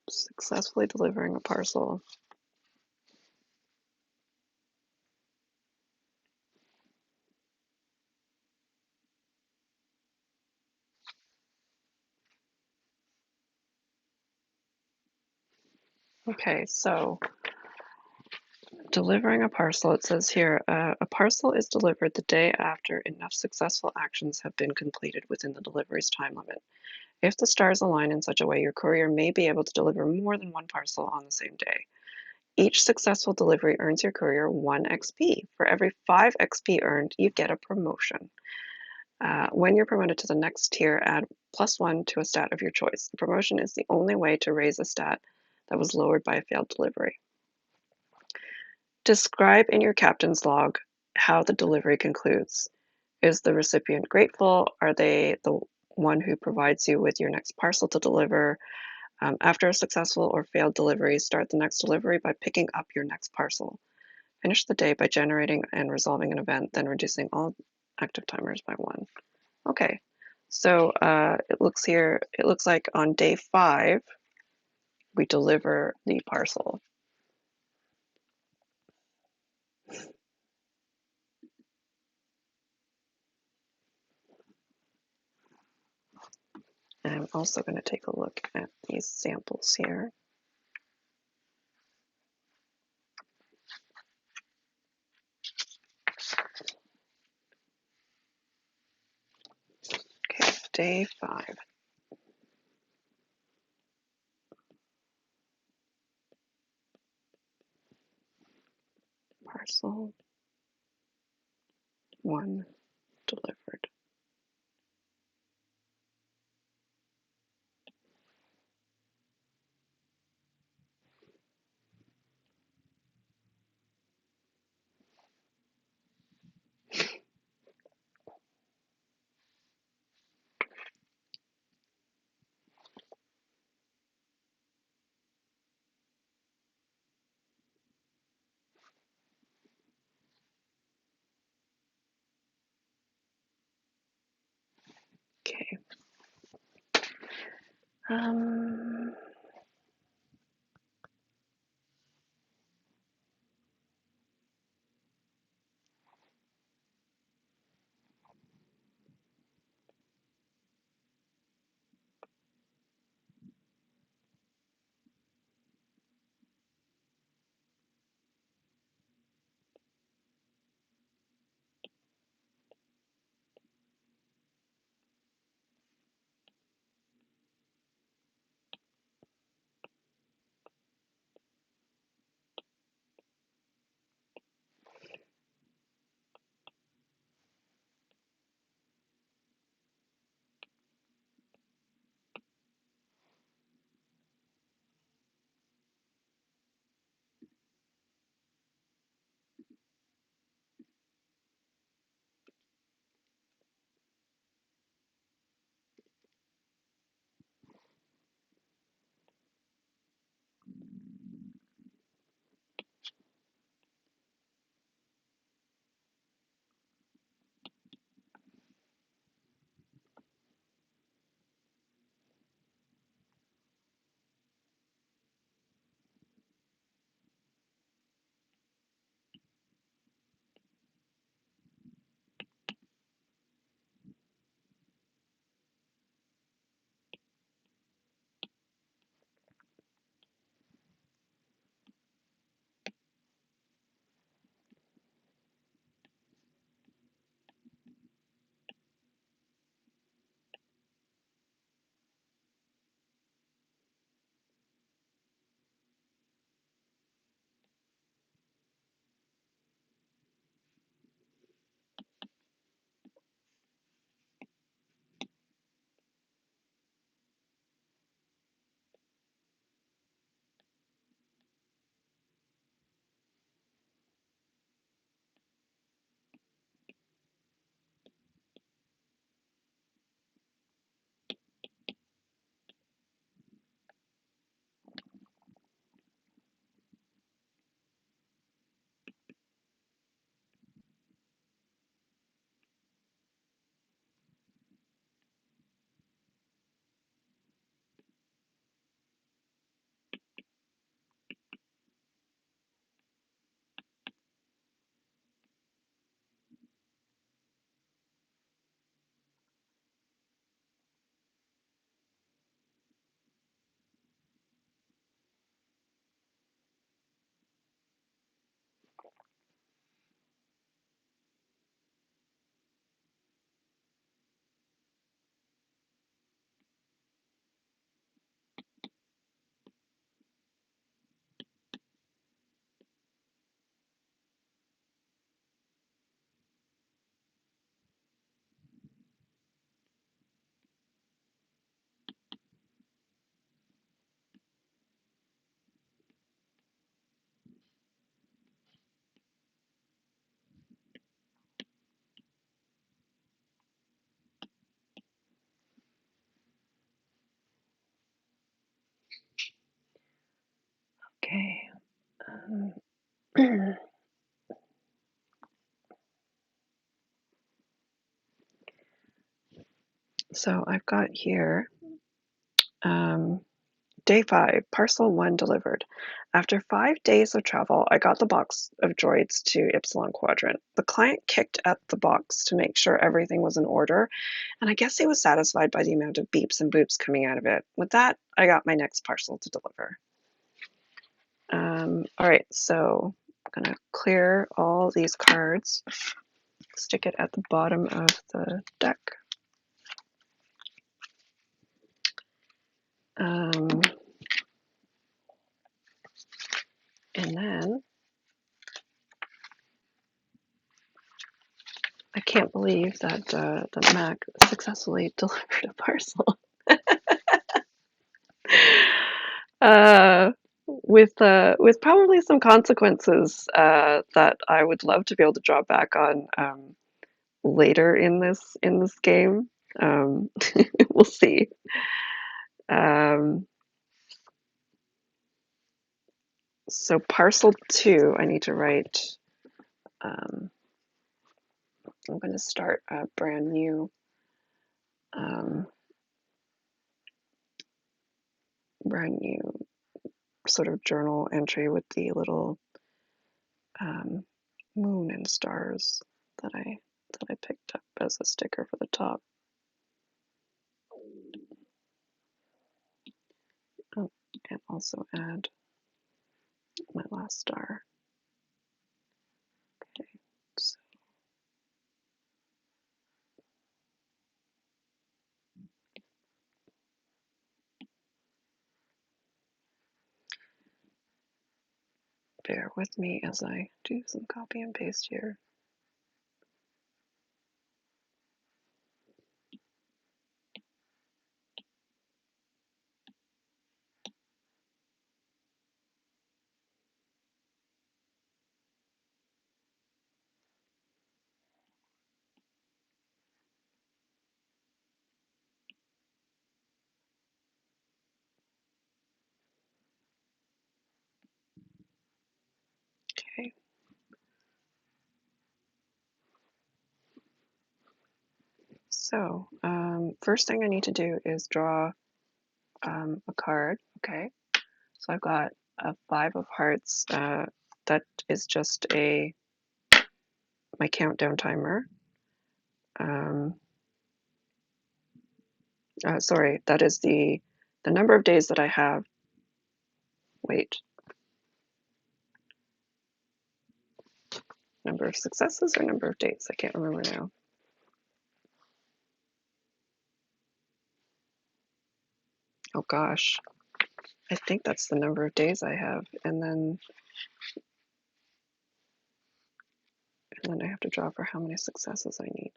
successfully delivering a parcel. Okay, so delivering a parcel, it says here, a parcel is delivered the day after enough successful actions have been completed within the delivery's time limit. If the stars align in such a way, your courier may be able to deliver more than one parcel on the same day. Each successful delivery earns your courier 1 XP. For every 5 XP earned, you get a promotion. When you're promoted to the next tier, add +1 to a stat of your choice. The promotion is the only way to raise a stat that was lowered by a failed delivery. Describe in your captain's log how the delivery concludes. Is the recipient grateful? Are they the one who provides you with your next parcel to deliver? After a successful or failed delivery, start the next delivery by picking up your next parcel. Finish the day by generating and resolving an event, then reducing all active timers by 1. Okay, so it looks like on day 5, we deliver the parcel. And I'm also going to take a look at these samples here. Okay, day 5. Parcel 1 delivered. Okay. Um, So I've got here day 5, parcel 1 delivered. After 5 days of travel, I got the box of droids to Ypsilon Quadrant. The client kicked at the box to make sure everything was in order, and I guess he was satisfied by the amount of beeps and boops coming out of it. With that, I got my next parcel to deliver. All right, so I'm gonna clear all these cards, stick it at the bottom of the deck. And then I can't believe that that Mack successfully delivered a parcel. With probably some consequences that I would love to be able to draw back on later in this game. We'll see. So parcel 2, I need to write. I'm going to start a brand new sort of journal entry with the little moon and stars that I picked up as a sticker for the top. Oh, and also add my last star. Okay, so bear with me as I do some copy and paste here. Okay. So first thing I need to do is draw a card. Okay. So I've got a 5 of hearts. That is just my countdown timer. Sorry, that is the number of days that I have. Wait. Number of successes or number of days? I can't remember now. Oh gosh. I think that's the number of days I have, and then I have to draw for how many successes I need.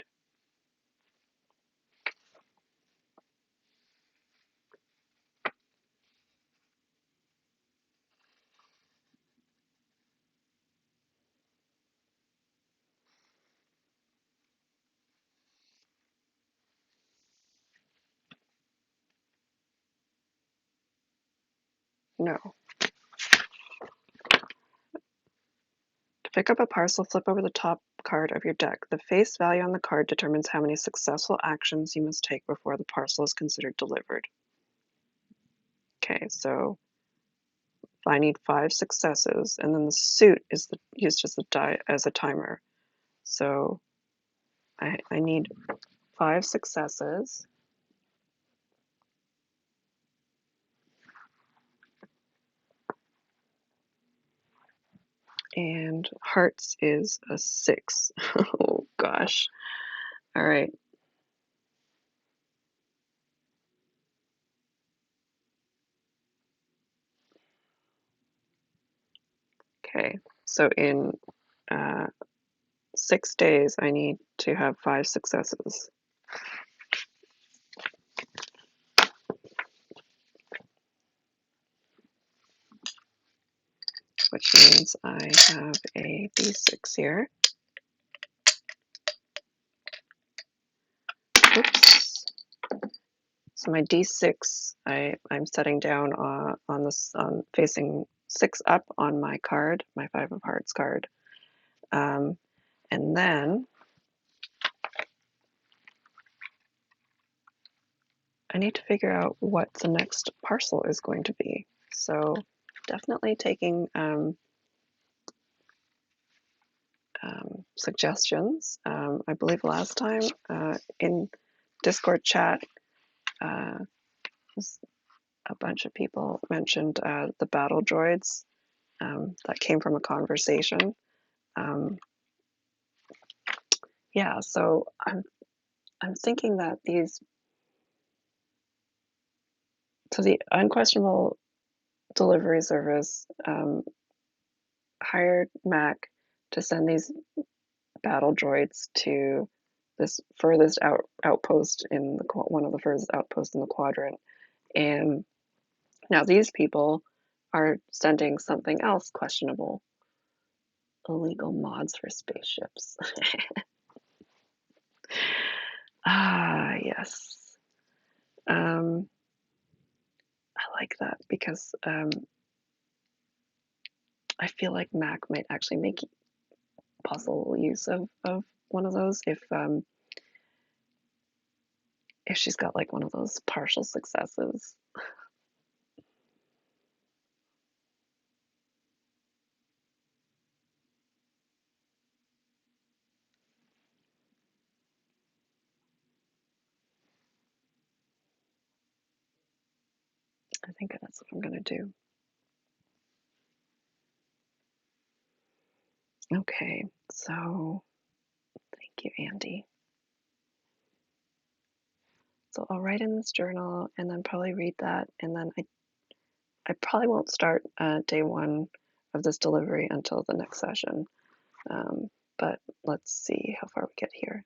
No. To pick up a parcel, flip over the top card of your deck. The face value on the card determines how many successful actions you must take before the parcel is considered delivered. Okay, so I need 5 successes, and then the suit is used as a timer. So I need 5 successes. And hearts is a 6. Oh gosh. All right. Okay. So in 6 days, I need to have 5 successes. Which means I have a D6 here. Oops. So my D6, I'm setting down on this facing 6 up on my card, my 5 of hearts card. And then I need to figure out what the next parcel is going to be. So definitely taking suggestions. I believe last time in Discord chat, a bunch of people mentioned the battle droids that came from a conversation. Yeah, so I'm thinking that the Unquestionable Delivery Service hired Mack to send these battle droids to this furthest outpost in one of the furthest outposts in the quadrant, and now these people are sending something else questionable: illegal mods for spaceships. Ah, yes. I like that because I feel like Mac might actually make possible use of one of those if she's got like one of those partial successes. I think that's what I'm gonna do. Okay, so thank you, Andy. So I'll write in this journal and then probably read that, and then I probably won't start day 1 of this delivery until the next session. But let's see how far we get here.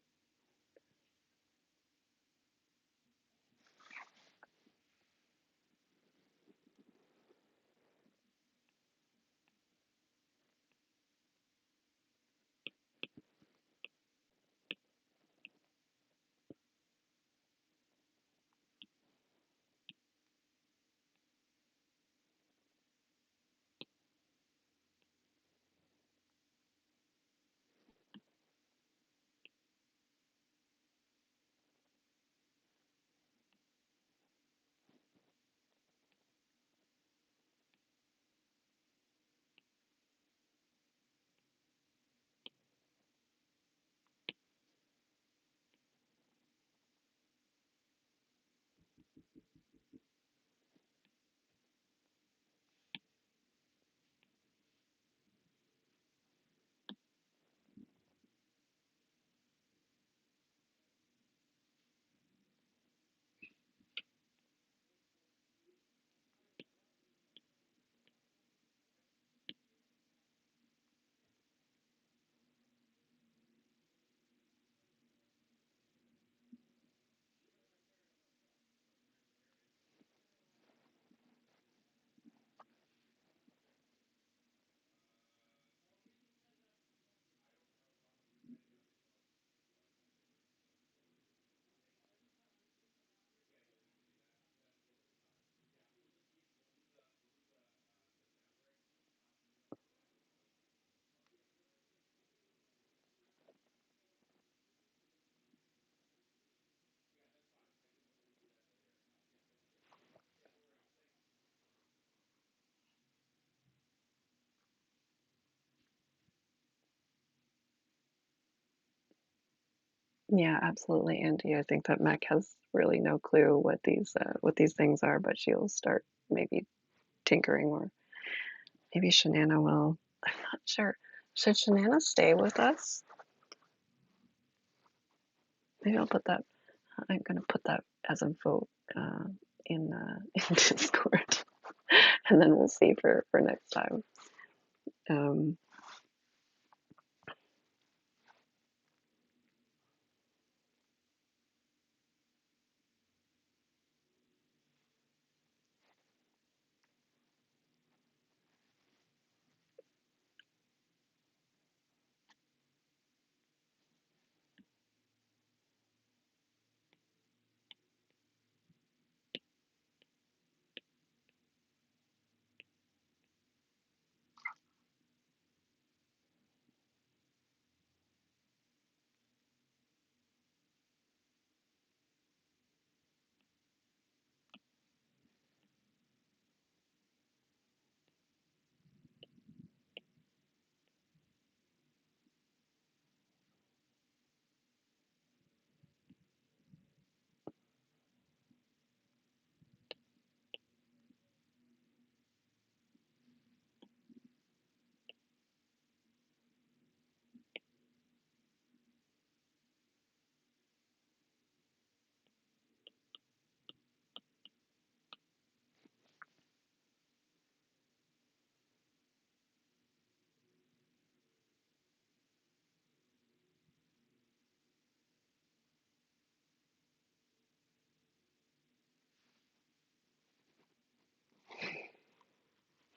Yeah, absolutely, Andy. I think that Mac has really no clue what these things are, but she'll start maybe tinkering, or maybe Shanana will. I'm not sure. Should Shanana stay with us? Maybe I'll put that. I'm gonna put that as a vote in Discord, and then we'll see for next time. Um,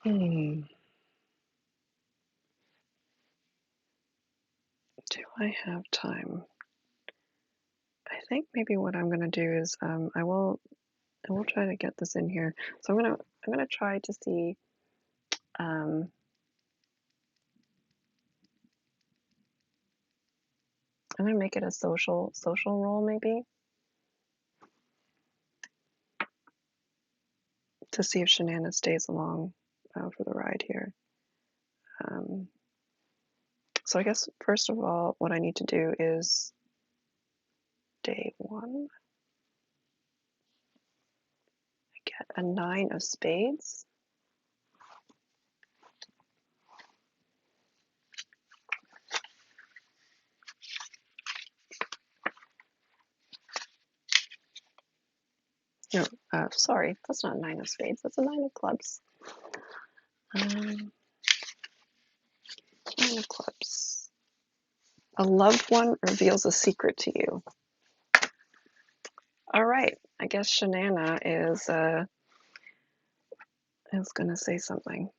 Do I have time? I think maybe what I'm gonna do is I will try to get this in here. So I'm gonna try to see um, I'm gonna make it a social role maybe to see if Shanana stays along for the ride here. Um, so I guess first of all, what I need to do is day 1, I get a 9 of spades. No, sorry, that's not a 9 of spades. That's a 9 of clubs. 9 of clubs. A loved one reveals a secret to you. All right, I guess Shanana is gonna say something.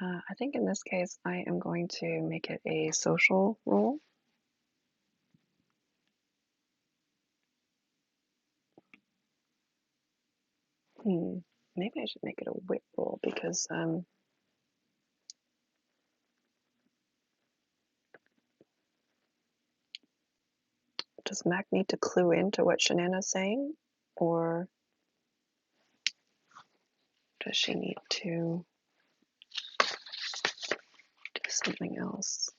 I think in this case, I am going to make it a social role. Maybe I should make it a wit role because does Mac need to clue into what Shanana's saying, or does she need to do something else?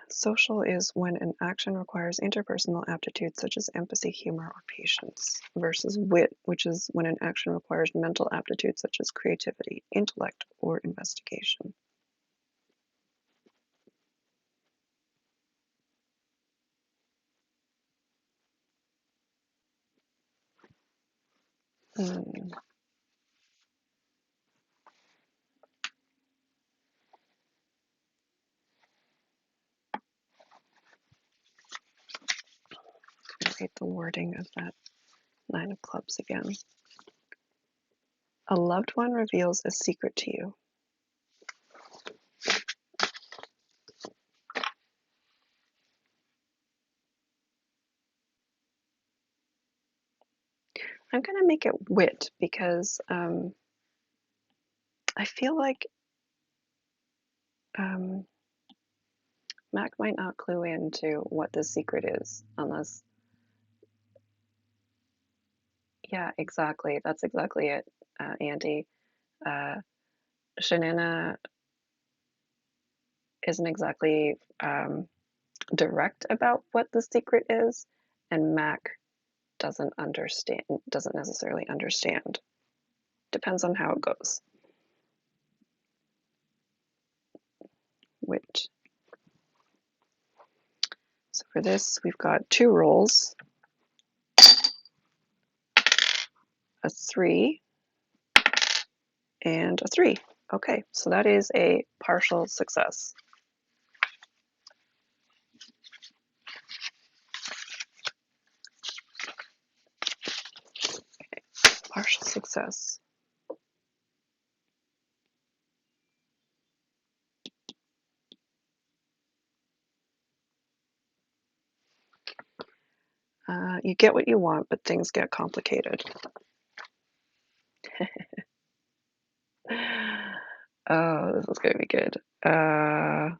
Social is when an action requires interpersonal aptitudes such as empathy, humor, or patience, versus wit, which is when an action requires mental aptitudes such as creativity, intellect, or investigation. Read the wording of that 9 of clubs again. A loved one reveals a secret to you. I'm going to make it wit because I feel like Mac might not clue into what the secret is unless, yeah, exactly. That's exactly it, Andy. Uh, Shanana isn't exactly direct about what the secret is, and Mac doesn't necessarily understand. Depends on how it goes. Which, so for this, we've got two rolls, a 3 and a 3. Okay, so that is a partial success. Partial success. You get what you want, but things get complicated. Oh, this is going to be good. All right.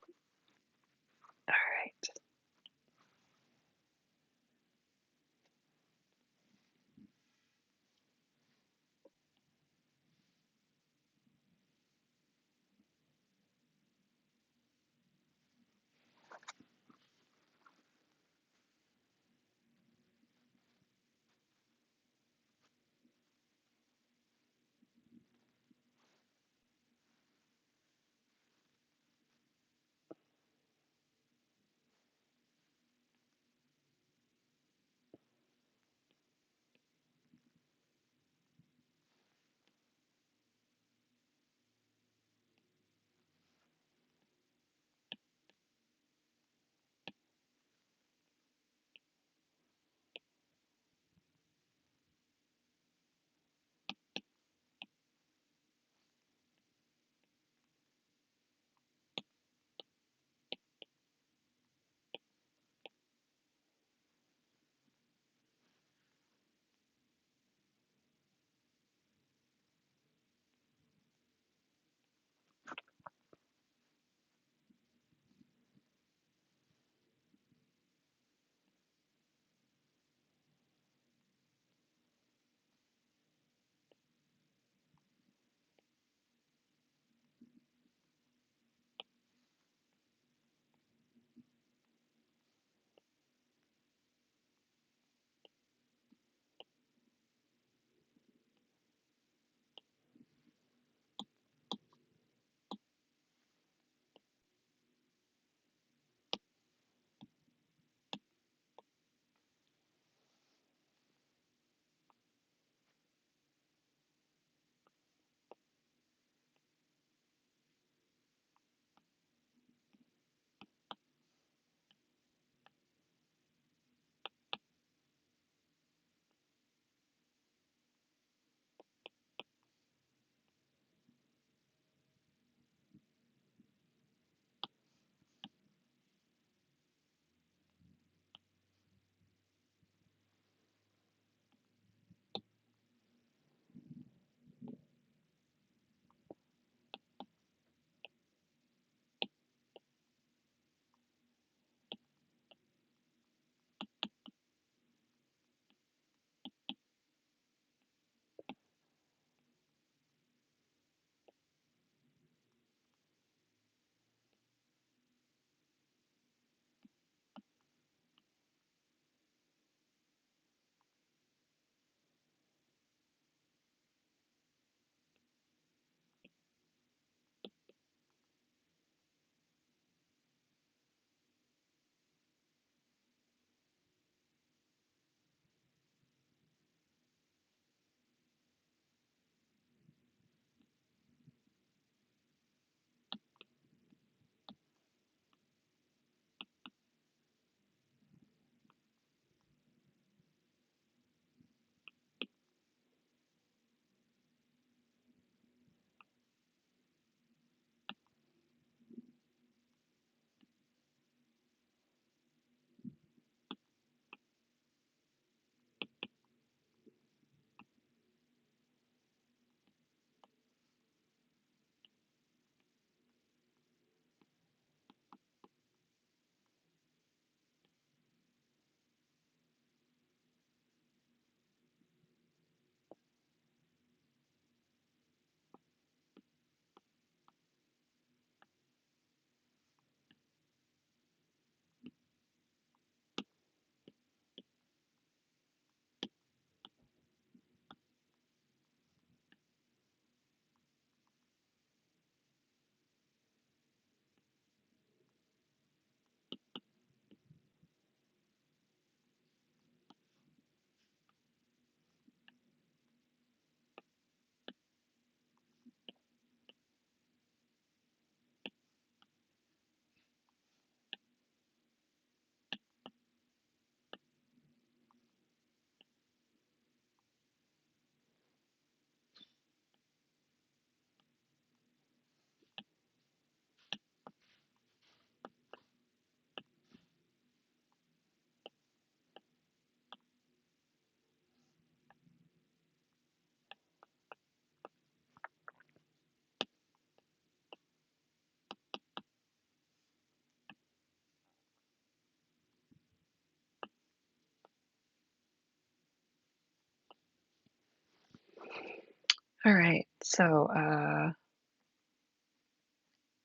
All right, so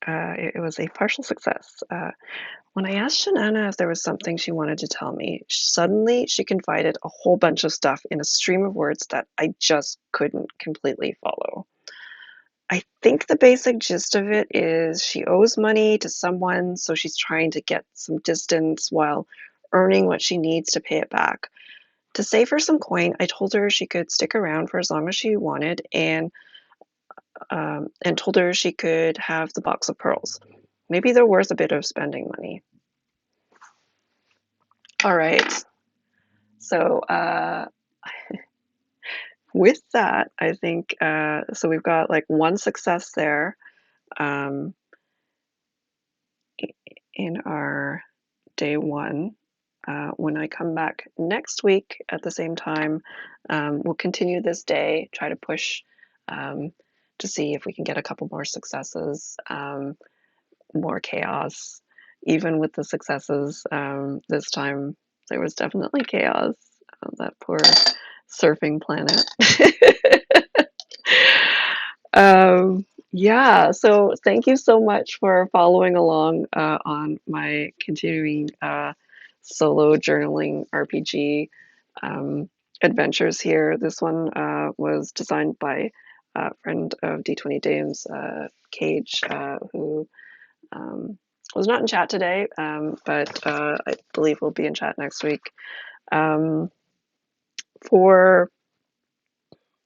it was a partial success. When I asked Shanana if there was something she wanted to tell me, suddenly she confided a whole bunch of stuff in a stream of words that I just couldn't completely follow. I think the basic gist of it is she owes money to someone, so she's trying to get some distance while earning what she needs to pay it back. To save her some coin, I told her she could stick around for as long as she wanted, and told her she could have the box of pearls. Maybe they're worth a bit of spending money. All right. So with that, I think so. We've got like one success there um, in our day one. When I come back next week at the same time, we'll continue this day, try to push um, to see if we can get a couple more successes, more chaos. Even with the successes, this time there was definitely chaos. That poor surfing planet. Yeah, so thank you so much for following along on my continuing solo journaling RPG adventures here. This one was designed by a friend of D20 Dames, Kage, who um, was not in chat today, but I believe will be in chat next week. For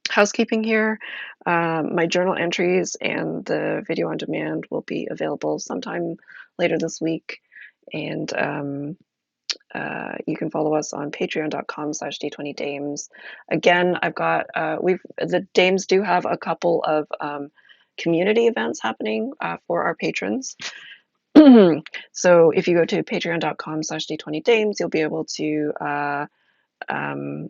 housekeeping here, my journal entries and the video on demand will be available sometime later this week. And you can follow us on patreon.com/d20dames. Again, I've got, the Dames do have a couple of community events happening for our patrons. So if you go to patreon.com/d20dames, you'll be able to um,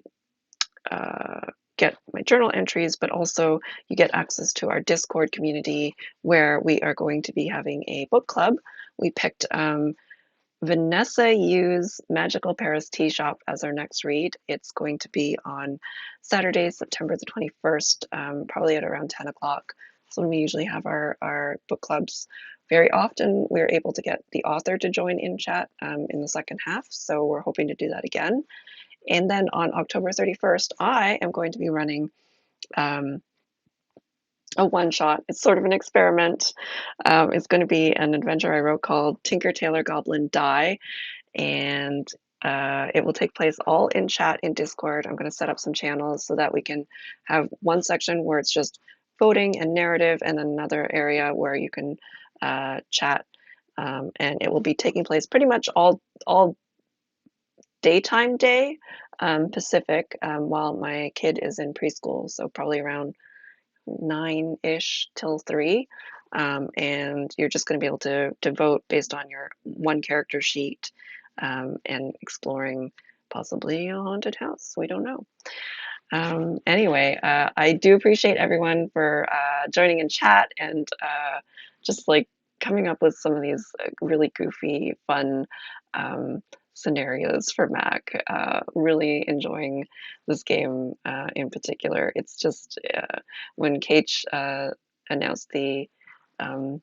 uh, get my journal entries, but also you get access to our Discord community where we are going to be having a book club. We picked Vanessa Yu's Magical Paris Tea Shop as our next read. It's going to be on Saturday, September the 21st, probably at around 10 o'clock. So when we usually have our book clubs. Very often we're able to get the author to join in chat in the second half, so we're hoping to do that again. And then on October 31st, I am going to be running um, a one-shot. It's sort of an experiment. It's going to be an adventure I wrote called Tinker Tailor Goblin Die, and it will take place all in chat in Discord. I'm going to set up some channels so that we can have one section where it's just voting and narrative, and then another area where you can chat. And it will be taking place pretty much all daytime day Pacific, while my kid is in preschool, so probably around 9-ish till 3. And you're just going to be able to vote based on your one character sheet, and exploring possibly a haunted house. We don't know. Anyway, I do appreciate everyone for joining in chat and just like coming up with some of these really goofy, fun scenarios for Mac. Really enjoying this game in particular. It's just when Kate announced um,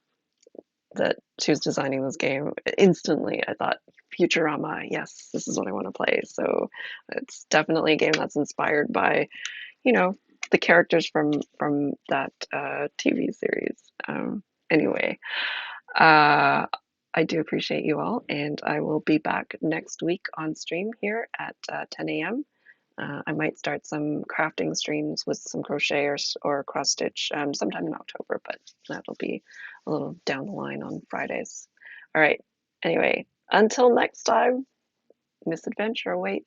that she was designing this game, instantly I thought, Futurama, yes, this is what I want to play. So it's definitely a game that's inspired by, you know, the characters from that TV series. Anyway, uh, I do appreciate you all, and I will be back next week on stream here at 10 a.m. I might start some crafting streams with some crochet or cross stitch sometime in October, but that'll be a little down the line on Fridays. All right. Anyway, until next time, misadventure awaits.